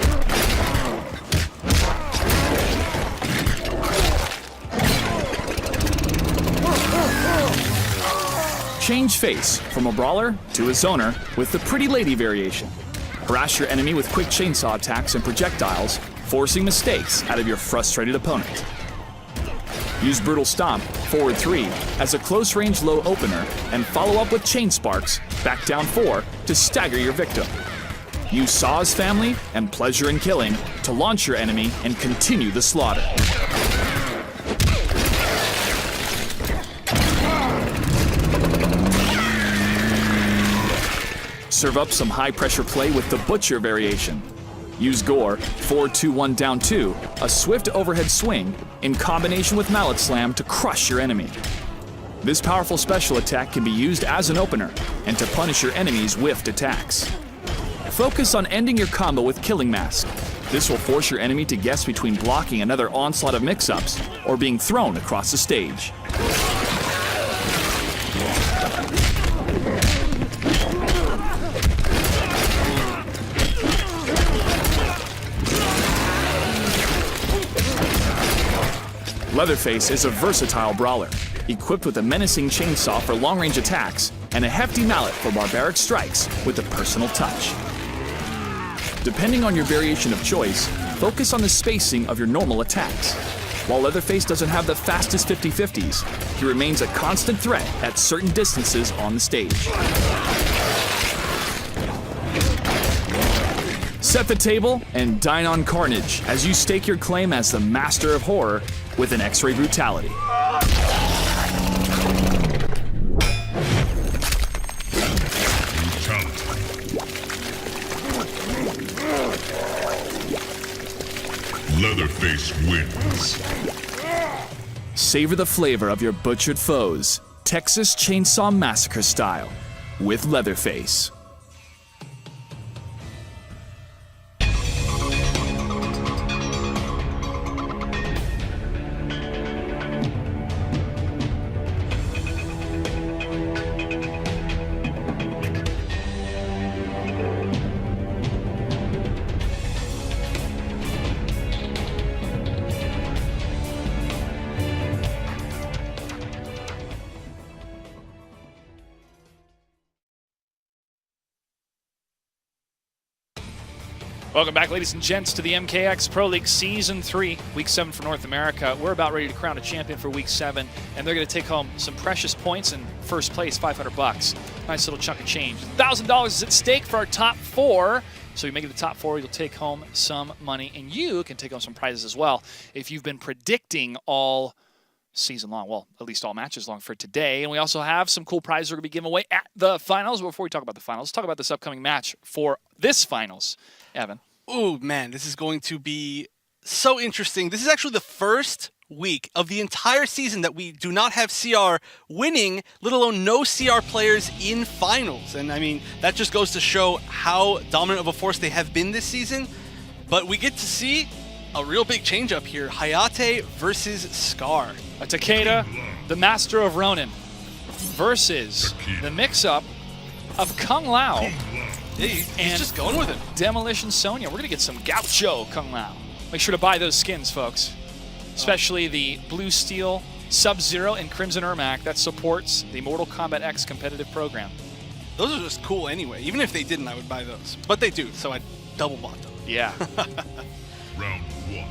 Change face from a brawler to a zoner with the Pretty Lady variation. Harass your enemy with quick chainsaw attacks and projectiles, forcing mistakes out of your frustrated opponent. Use Brutal Stomp, forward 3, as a close-range low opener, and follow up with Chain Sparks, back down 4, to stagger your victim. Use Saw's Family and Pleasure in Killing to launch your enemy and continue the slaughter. Serve up some high-pressure play with the Butcher variation. Use Gore, 4-2-1 down 2, a swift overhead swing, in combination with Mallet Slam to crush your enemy. This powerful special attack can be used as an opener, and to punish your enemy's whiffed attacks. Focus on ending your combo with Killing Mask. This will force your enemy to guess between blocking another onslaught of mix-ups, or being thrown across the stage. Leatherface is a versatile brawler, equipped with a menacing chainsaw for long-range attacks and a hefty mallet for barbaric strikes with a personal touch. Depending on your variation of choice, focus on the spacing of your normal attacks. While Leatherface doesn't have the fastest 50-50s, he remains a constant threat at certain distances on the stage. Set the table and dine on carnage as you stake your claim as the master of horror with an X-ray brutality. Leatherface wins. Savor the flavor of your butchered foes, Texas Chainsaw Massacre style, with Leatherface. Welcome back, ladies and gents, to the MKX Pro League Season 3, Week 7 for North America. We're about ready to crown a champion for Week 7, and they're going to take home some precious points in first place, $500. Nice little chunk of change. $1,000 is at stake for our top 4. So you make it the top 4, you'll take home some money, and you can take home some prizes as well if you've been predicting all season long, well, at least all matches long for today. And we also have some cool prizes we're going to be giving away at the finals. Before we talk about the finals, let's talk about this upcoming match for this finals. Evan. Oh, man, this is going to be so interesting. This is actually the first week of the entire season that we do not have CR winning, let alone no CR players in finals. And, I mean, that just goes to show how dominant of a force they have been this season. But we get to see a real big change up here. Hayate versus Scar. A Takeda, the master of Ronin, versus the mix-up of Kung Lao. Yeah, he's just going with it. Demolition Sonya. We're going to get some Gaucho Kung Lao. Make sure to buy those skins, folks. Especially the Blue Steel, Sub-Zero, and Crimson Ermac that supports the Mortal Kombat X competitive program. Those are just cool anyway. Even if they didn't, I would buy those. But they do, so I double bought them. Yeah. Round 1.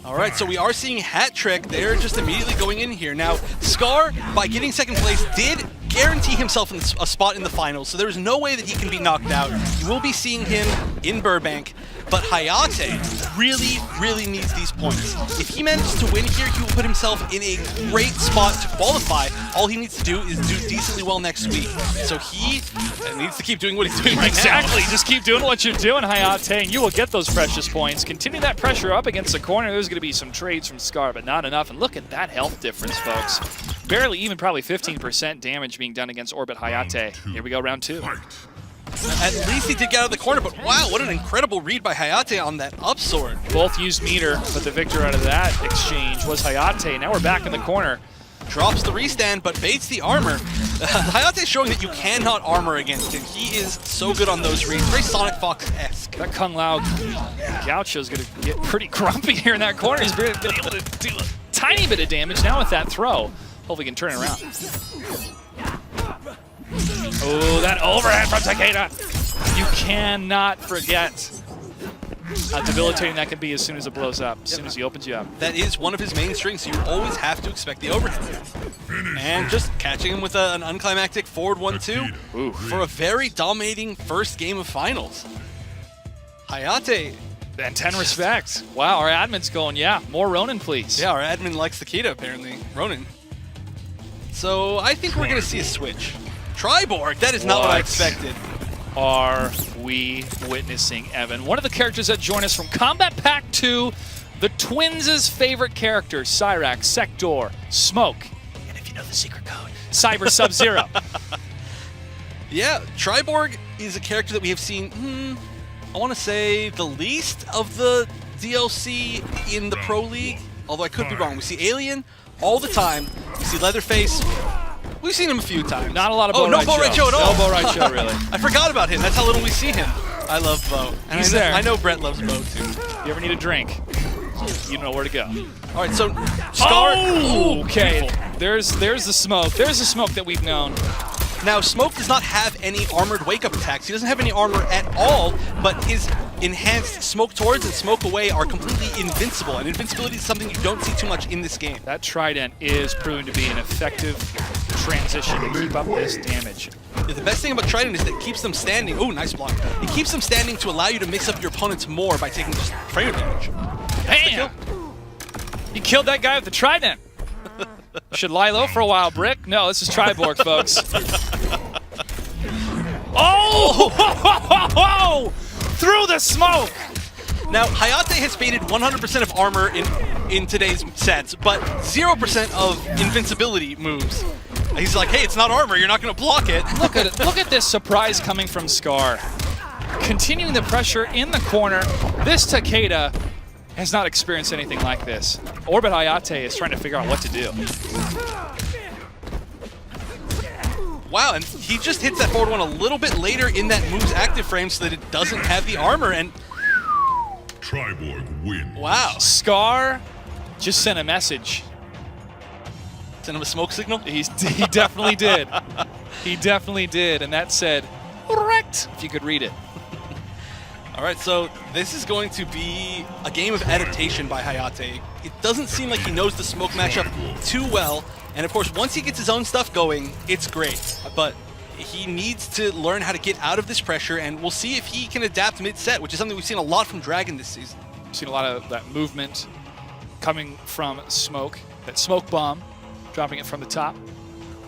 All right, so we are seeing Hat Trick. They're just immediately going in here. Now, Scar, by getting second place, did guarantee himself a spot in the finals, so there's no way that he can be knocked out. You will be seeing him in Burbank, but Hayate really, really needs these points. If he manages to win here, he will put himself in a great spot to qualify. All he needs to do is do decently well next week. So he needs to keep doing what he's doing right Exactly. now. Just keep doing what you're doing, Hayate, and you will get those precious points. Continue that pressure up against the corner. There's going to be some trades from Scar, but not enough. And look at that health difference, folks. Barely even probably 15% damage being done against Orbit Hayate. Here we go, round 2. At least he did get out of the corner, but wow, what an incredible read by Hayate on that upsword. Both used meter, but the victor out of that exchange was Hayate. Now we're back in the corner. drops the restand, but baits the armor. Hayate's showing that you cannot armor against him. He is so good on those reads. Very Sonic Fox-esque. That Kung Lao Gaucho's going to get pretty grumpy here in that corner. He's been able to do a tiny bit of damage now with that throw. Hopefully he can turn it around. Oh, that overhead from Takeda. You cannot forget how debilitating that can be as soon as it blows up, as soon as he opens you up. That is one of his main strengths, so you always have to expect the overhead. And just catching him with an unclimactic forward 1-2 for a very dominating first game of finals. Hayate. And 10 respects. Wow, our admin's going, yeah, more Ronin, please. Yeah, our admin likes Takeda, apparently. Ronin. So I think we're going to see a switch. Triborg, that is not what I expected. Are we witnessing, Evan? One of the characters that join us from Kombat Pack 2, the Twins' favorite characters, Cyrax, Sector, Smoke, and if you know the secret code, Cyber Sub-Zero. Yeah, Triborg is a character that we have seen, I want to say, the least of the DLC in the Pro League, although I could be wrong. We see Alien all the time. We see Leatherface. We've seen him a few times. Not a lot of Bo no Bo Raicho at all. No Bo Raicho, really. I forgot about him. That's how little we see him. I love Bo. And He's there. I know Brett loves Bo, too. You ever need a drink, you know where to go. All right, so Scar. Oh, okay. Beautiful. There's the smoke. There's the smoke that we've known. Now, Smoke does not have any armored wake-up attacks. He doesn't have any armor at all, but his enhanced Smoke Towards and Smoke Away are completely invincible, and invincibility is something you don't see too much in this game. That Trident is proven to be an effective transition to keep up this damage. Yeah, the best thing about Trident is that it keeps them standing. Oh, nice block. It keeps them standing to allow you to mix up your opponents more by taking just frame damage. Damn! You killed that guy with the Trident. Should lie low for a while, Brick. No, this is Triborg, folks. Oh! Through the smoke! Now, Hayate has baited 100% of armor in today's sets, but 0% of invincibility moves. He's like, hey, it's not armor, you're not going to block it. Look at it. Look at this surprise coming from Scar. Continuing the pressure in the corner. This Takeda has not experienced anything like this. Orbit Hayate is trying to figure out what to do. Wow, and he just hits that forward one a little bit later in that move's active frame so that it doesn't have the armor, and Triborg wins. wow. Scar just sent a message. Send him a smoke signal? He definitely did. He definitely did, and that said, correct, if you could read it. All right, so this is going to be a game of adaptation by Hayate. It doesn't seem like he knows the smoke matchup too well, and of course, once he gets his own stuff going, it's great. But he needs to learn how to get out of this pressure, and we'll see if he can adapt mid-set, which is something we've seen a lot from Dragon this season. We've seen a lot of that movement coming from Smoke, that smoke bomb, dropping it from the top,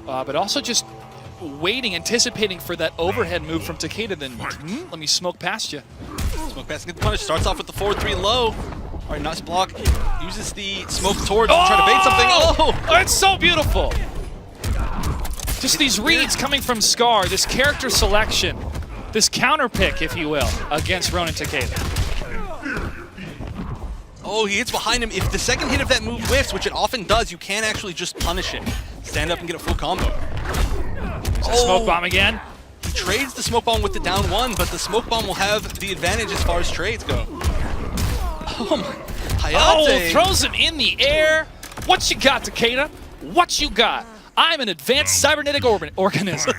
but also just waiting, anticipating for that overhead move from Takeda, then let me smoke past you. Smoke pass and get the punish. Starts off with the forward 3 low. All right, nice block. Uses the smoke towards to try to bait something. Oh! It's so beautiful. Just these reads coming from Scar, this character selection, this counter pick, if you will, against Ronin Takeda. Oh, he hits behind him. If the second hit of that move whiffs, which it often does, you can actually just punish it. Stand up and get a full combo. Smoke bomb again. He trades the smoke bomb with the down one, but the smoke bomb will have the advantage as far as trades go. Oh my, Hayate. Oh, throws him in the air. What you got, Takeda? What you got? I'm an advanced cybernetic organism.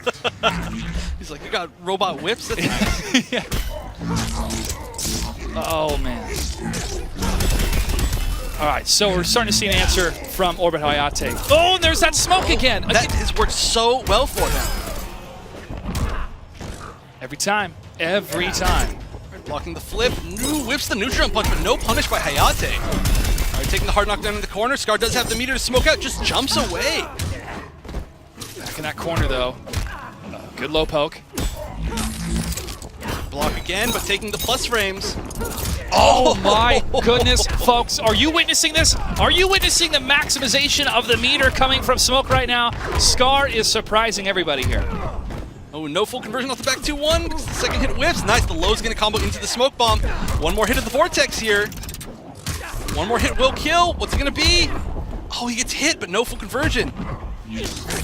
He's like, you got robot whips? That's nice. Yeah. Oh, man. All right, so we're starting to see an answer from Orbit Hayate. Oh, and there's that smoke again. That has worked so well for them. Every time. Every time. Blocking the flip. Whips the neutron punch, but no punish by Hayate. All right, taking the hard knockdown in the corner. Scar does have the meter to smoke out, just jumps away. Back in that corner, though. Good low poke. Block again, but taking the plus frames. Oh my goodness, folks. Are you witnessing this? Are you witnessing the maximization of the meter coming from Smoke right now? Scar is surprising everybody here. Oh, no full conversion off the back 2-1 because the second hit whiffs. Nice, the low's going to combo into the smoke bomb. One more hit of the vortex here. One more hit will kill. What's it going to be? Oh, he gets hit, but no full conversion.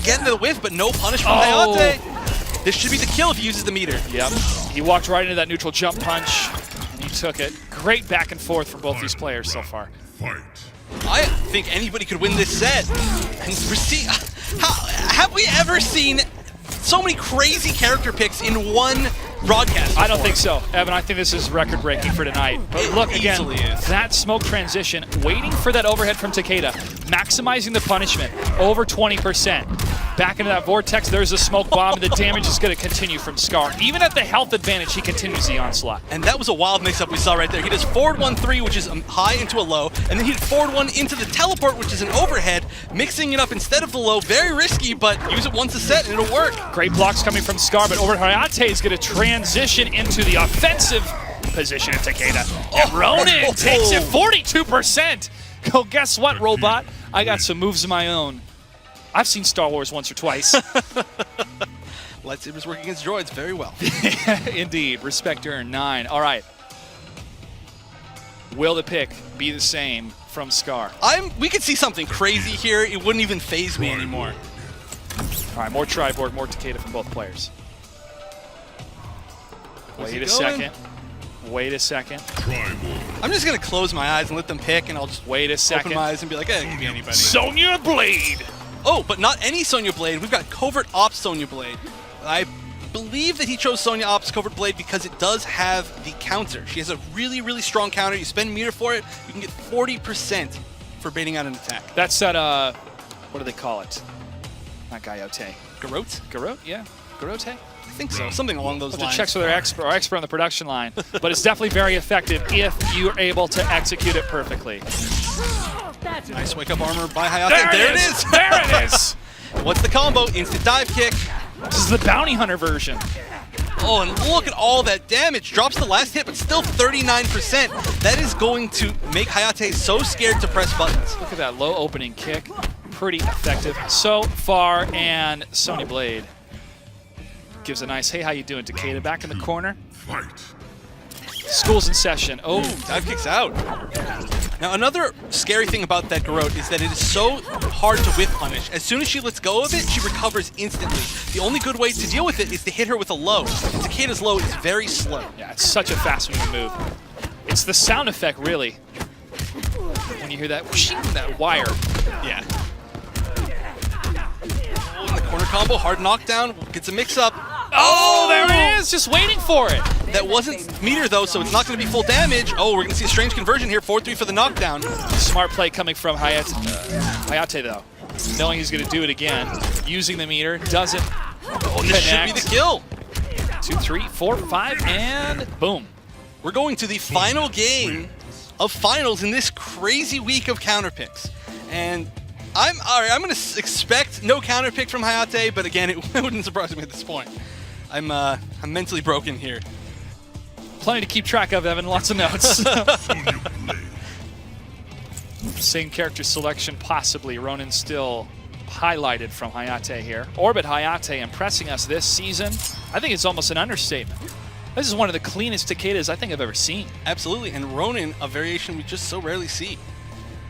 Getting the whiff, but no punish from Hayate. This should be the kill if he uses the meter. Yep. He walked right into that neutral jump punch, and he took it. Great back and forth from both these players so far. Fight. I think anybody could win this set. And have we ever seen so many crazy character picks in one broadcast before? I don't think so, Evan. I think this is record-breaking for tonight. But It look, again, easily is. that smoke transition, waiting for that overhead from Takeda, maximizing the punishment, over 20%. Back into that vortex, there's a smoke bomb, and the damage is going to continue from Scar. Even at the health advantage, he continues the onslaught. And that was a wild mix-up we saw right there. He does forward 1-3, which is a high into a low, and then he did forward 1 into the teleport, which is an overhead, mixing it up instead of the low. Very risky, but use it once a set and it'll work. Great blocks coming from Scar, but over Hayate is going to transition into the offensive position at Takeda. And Ronin takes it 42%. Oh, guess what, Robot? I got some moves of my own. I've seen Star Wars once or twice. Lightsabers work against droids very well. Indeed. Respect earned. 9. All right. Will the pick be the same from Scar? We could see something crazy here. It wouldn't even faze me anymore. All right, more Triborg, more Takeda from both players. Where's Wait he a going? second. Wait a second. I'm just going to close my eyes and let them pick, and I'll just Wait a open second. my eyes and be like, it could be anybody. Sonya Blade! Oh, but not any Sonya Blade. We've got Covert Ops Sonya Blade. I believe that he chose Sonya Ops Covert Blade because it does have the counter. She has a really, really strong counter. You spend meter for it, you can get 40% for baiting out an attack. That's that, what do they call it? Not Gaiote. Garrote? Garrote? Yeah. Garrote? I think so. Something along those We'll have lines. to check with our expert on the production line. But it's definitely very effective if you're able to execute it perfectly. Nice wake-up armor by Hayate. There it is! There it is! What's the combo? Instant dive kick. This is the Bounty Hunter version. Oh, and look at all that damage. Drops the last hit, but still 39%. That is going to make Hayate so scared to press buttons. Look at that low opening kick. Pretty effective so far. And Sonya Blade gives a nice, hey, how you doing, Takeda? Back in the corner. Fight. School's in session. Oh, Dive kicks out. Now, another scary thing about that Garrote is that it is so hard to whiff punish. As soon as she lets go of it, she recovers instantly. The only good way to deal with it is to hit her with a low. Takeda's low is very slow. yeah, it's such a fast-moving move. It's the sound effect, really. When you hear that whoosh, that wire. Yeah. Oh, in the corner combo, hard knockdown, gets a mix-up. Oh, there it is, just waiting for it. That wasn't meter, though, so it's not going to be full damage. Oh, we're going to see a strange conversion here. 4-3 for the knockdown. Smart play coming from Hayate, though. Knowing he's going to do it again. Using the meter, doesn't Oh, this should be the kill. 2, 3, 4, 5, and boom. We're going to the final game of finals in this crazy week of counter picks. And I'm going to expect no counter pick from Hayate, but again, it wouldn't surprise me at this point. I'm mentally broken here. Plenty to keep track of, Evan. Lots of notes. Same character selection, possibly. Ronin still highlighted from Hayate here. Orbit Hayate impressing us this season. I think it's almost an understatement. This is one of the cleanest Takedas I think I've ever seen. Absolutely, and Ronin, a variation we just so rarely see.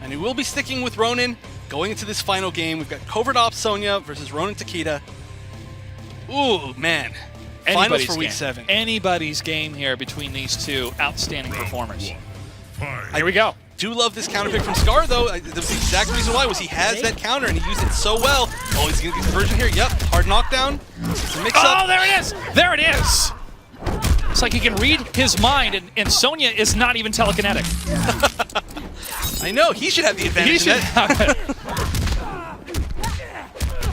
And we will be sticking with Ronin going into this final game. We've got Covert Ops Sonya versus Ronin Takeda. Ooh, man. Finals for week 7. Anybody's game here between these two outstanding performers. Fight. Here we go. Do love this counter pick from Scar, though. That's the exact reason why, was he has that counter and he used it so well. Oh, he's going to get the conversion here. Yep, hard knockdown. It's a mix-up. Oh, there it is! There it is! It's like he can read his mind, and Sonya is not even telekinetic. I know, he should have the advantage. He in should that. have it.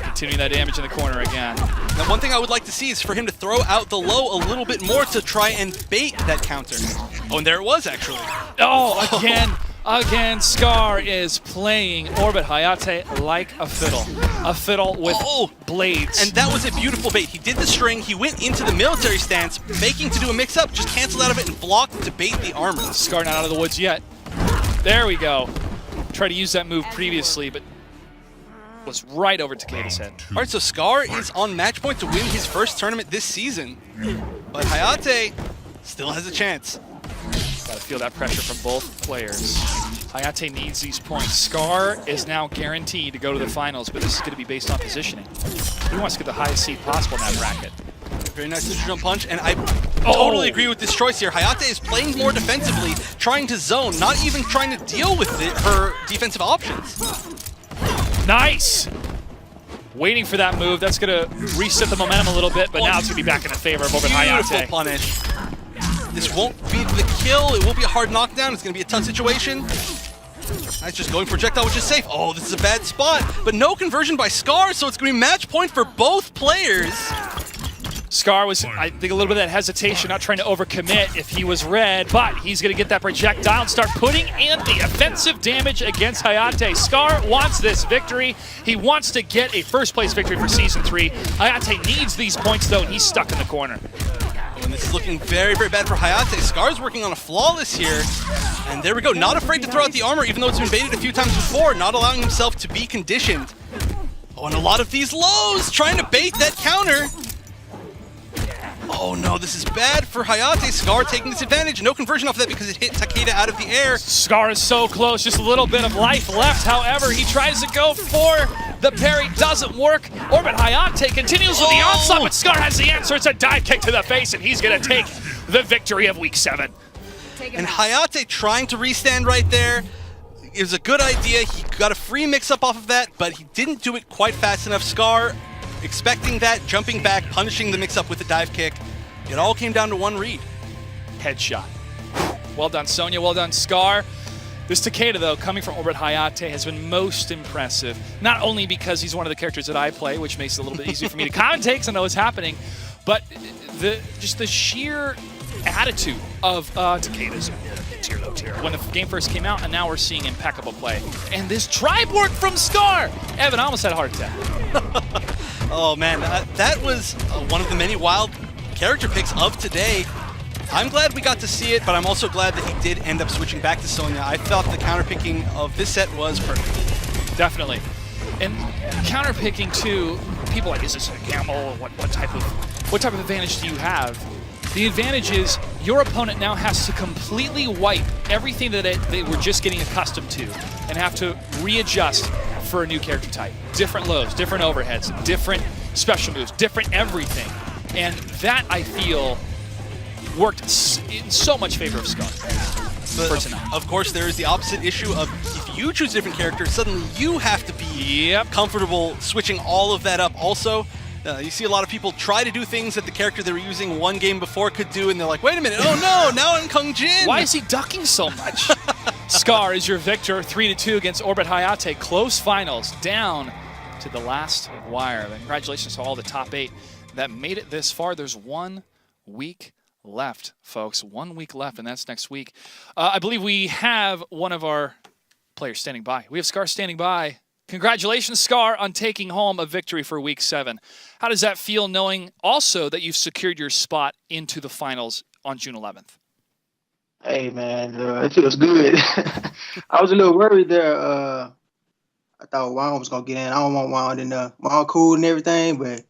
Continuing that damage in the corner again. Now, one thing I would like to see is for him to throw out the low a little bit more to try and bait that counter. Oh, and there it was, actually. Oh, again, Scar is playing Orbit Hayate like a fiddle. A fiddle with blades. And that was a beautiful bait. He did the string, he went into the military stance, faking to do a mix-up, just canceled out of it and blocked to bait the armor. Scar not out of the woods yet. There we go. Tried to use that move previously, but was right over Takeda's head. All right, so Scar is on match point to win his first tournament this season. But Hayate still has a chance. Gotta feel that pressure from both players. Hayate needs these points. Scar is now guaranteed to go to the finals, but this is going to be based on positioning. He wants to get the highest seed possible in that bracket. Very nice neutral jump punch, and I totally agree with this choice here. Hayate is playing more defensively, trying to zone, not even trying to deal with her defensive options. Nice! Waiting for that move. That's going to reset the momentum a little bit, but now it's going to be back in the favor of Orbit Hayate. Beautiful punish. This won't be the kill. It won't be a hard knockdown. It's going to be a tough situation. Nice, just going projectile, which is safe. Oh, this is a bad spot, but no conversion by Scar, so it's going to be match point for both players. Scar was, I think, a little bit of that hesitation, not trying to overcommit if he was red, but he's going to get that projectile and start putting in the offensive damage against Hayate. Scar wants this victory. He wants to get a first-place victory for Season 3. Hayate needs these points, though, and he's stuck in the corner. And this is looking very, very bad for Hayate. Scar's working on a flawless here. And there we go. Not afraid to throw out the armor, even though it's been baited a few times before, not allowing himself to be conditioned. Oh, and a lot of these lows, trying to bait that counter. Oh no, this is bad for Hayate. Scar taking disadvantage. No conversion off of that because it hit Takeda out of the air. Scar is so close, just a little bit of life left. However, he tries to go for the parry, doesn't work. Orbit Hayate continues with the onslaught, but Scar has the answer. It's a dive kick to the face, and he's going to take the victory of Week 7. And Hayate trying to restand right there is a good idea. He got a free mix-up off of that, but he didn't do it quite fast enough. Scar expecting that, jumping back, punishing the mix-up with the dive kick. It all came down to one read. Headshot. Well done, Sonya. Well done, Scar. This Takeda, though, coming from Orbit Hayate, has been most impressive. Not only because he's one of the characters that I play, which makes it a little bit easier for me to commentate because I know what's happening, but just the sheer attitude of Takeda's tier, low tier. When the game first came out, and now we're seeing impeccable play. And this tribe work from Scar! Evan, I almost had a heart attack. Oh man, that was one of the many wild character picks of today. I'm glad we got to see it, but I'm also glad that he did end up switching back to Sonya. I thought the counter-picking of this set was perfect. Definitely. And counter-picking too, people are like, is this a gamble? What type of advantage do you have? The advantage is your opponent now has to completely wipe everything that they were just getting accustomed to and have to readjust for a new character type. Different lows, different overheads, different special moves, different everything. And that, I feel, worked in so much favor of Scar. But of course, there is the opposite issue of if you choose a different character, suddenly you have to be comfortable switching all of that up also. You see a lot of people try to do things that the character they were using one game before could do, and they're like, wait a minute, oh no, now I'm Kung Jin! Why is he ducking so much? Scar is your victor, 3-2 against Orbit Hayate. Close finals, down to the last wire. And congratulations to all the top 8 that made it this far. There's 1 week left, folks. 1 week left, and that's next week. I believe we have one of our players standing by. We have Scar standing by. Congratulations, Scar, on taking home a victory for Week 7. How does that feel, knowing also that you've secured your spot into the finals on June 11th? Hey, man, it feels good. I was a little worried there. I thought Juan was going to get in. I don't want Juan in there. Juan cool and everything, but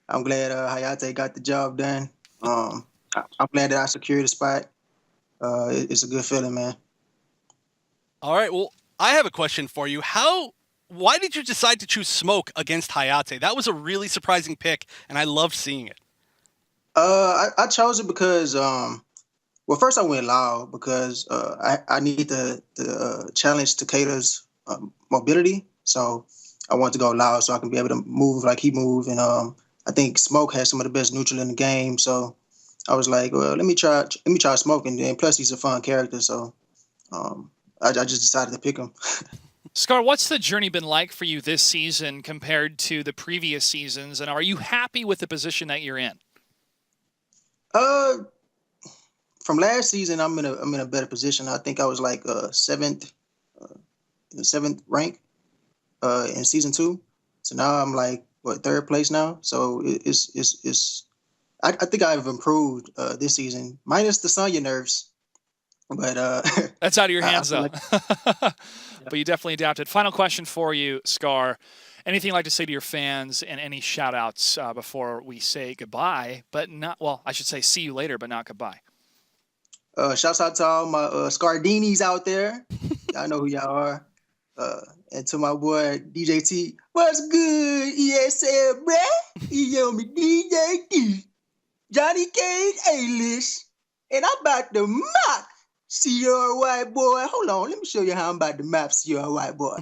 I'm glad Hayate got the job done. I'm glad that I secured a spot. It's a good feeling, man. All right, well, I have a question for you. Why did you decide to choose Smoke against Hayate? That was a really surprising pick, and I loved seeing it. I chose it because, well, first I went loud because I need to challenge Takeda's mobility. So I want to go loud so I can be able to move like he moved. And I think Smoke has some of the best neutral in the game. So I was like, well, let me try Smoke. And plus he's a fun character. So I just decided to pick him. Scar, what's the journey been like for you this season compared to the previous seasons, and are you happy with the position that you're in? From last season, I'm in a better position. I think I was like seventh rank in season 2. So now I'm like third place now. So it's I think I've improved this season, minus the Sonya nerfs. But that's out of your hands, though. But you definitely adapted. Final question for you, Scar. Anything you'd like to say to your fans, and any shout-outs before we say goodbye? But not, well, I should say see you later, but not goodbye. Shouts out to all my Scardinis out there. Y'all know who y'all are. And to my boy DJ T, what's good, ESL, bruh? You me DJ T, Johnny Cage A-list, and I'm about to mock CR White Boy. Hold on, let me show you how I'm about to map CR White Boy.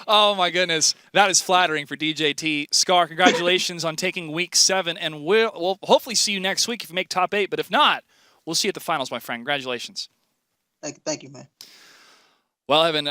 Oh my goodness, that is flattering for DJ T. Scar, congratulations on taking week 7, and we'll hopefully see you next week if you make top 8, but if not, we'll see you at the finals, my friend. Congratulations. Thank you, man. Well, Evan,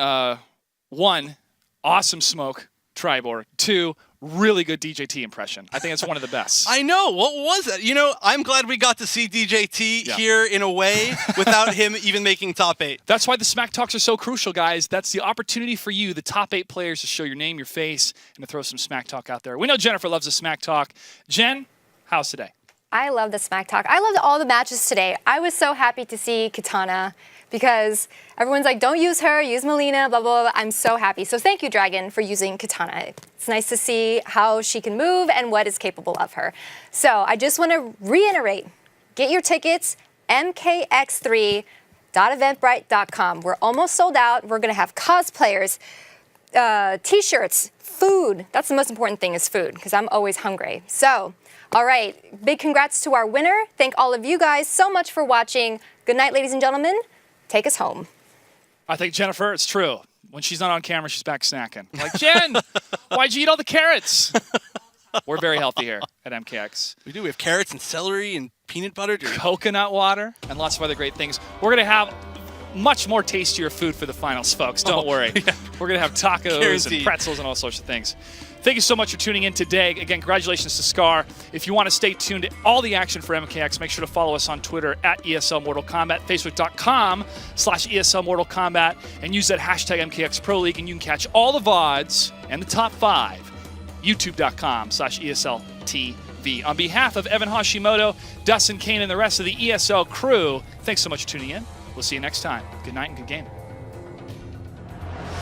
1, awesome smoke, Tribor. 2, really good DJ T impression. I think it's one of the best. I know. What was that? You know, I'm glad we got to see DJ T here in a way without him even making top 8. That's why the Smack Talks are so crucial, guys. That's the opportunity for you, the top 8 players, to show your name, your face, and to throw some Smack Talk out there. We know Jennifer loves the Smack Talk. Jen, how's today? I love the Smack Talk. I loved all the matches today. I was so happy to see Katana because everyone's like, don't use her, use Melina, blah, blah, blah. I'm so happy. So thank you, Dragon, for using Katana. It's nice to see how she can move and what is capable of her. So I just want to reiterate, get your tickets, mkx3.eventbrite.com. We're almost sold out. We're going to have cosplayers, t-shirts, food. That's the most important thing is food because I'm always hungry. So, all right, big congrats to our winner. Thank all of you guys so much for watching. Good night, ladies and gentlemen. Take us home. I think, Jennifer, it's true. When she's not on camera, she's back snacking. Like, Jen, why'd you eat all the carrots? We're very healthy here at MKX. We do. We have carrots and celery and peanut butter. Coconut water and lots of other great things. We're going to have much more tastier food for the finals, folks. Don't worry. Yeah. We're going to have tacos and pretzels and all sorts of things. Thank you so much for tuning in today. Again, congratulations to Scar. If you want to stay tuned to all the action for MKX, make sure to follow us on Twitter at ESL Mortal Kombat, Facebook.com/ESL Mortal Kombat, and use that hashtag MKX Pro League, and you can catch all the VODs and the top 5. YouTube.com/ESL TV. On behalf of Evan Hashimoto, Dustin Kane, and the rest of the ESL crew, thanks so much for tuning in. We'll see you next time. Good night and good game.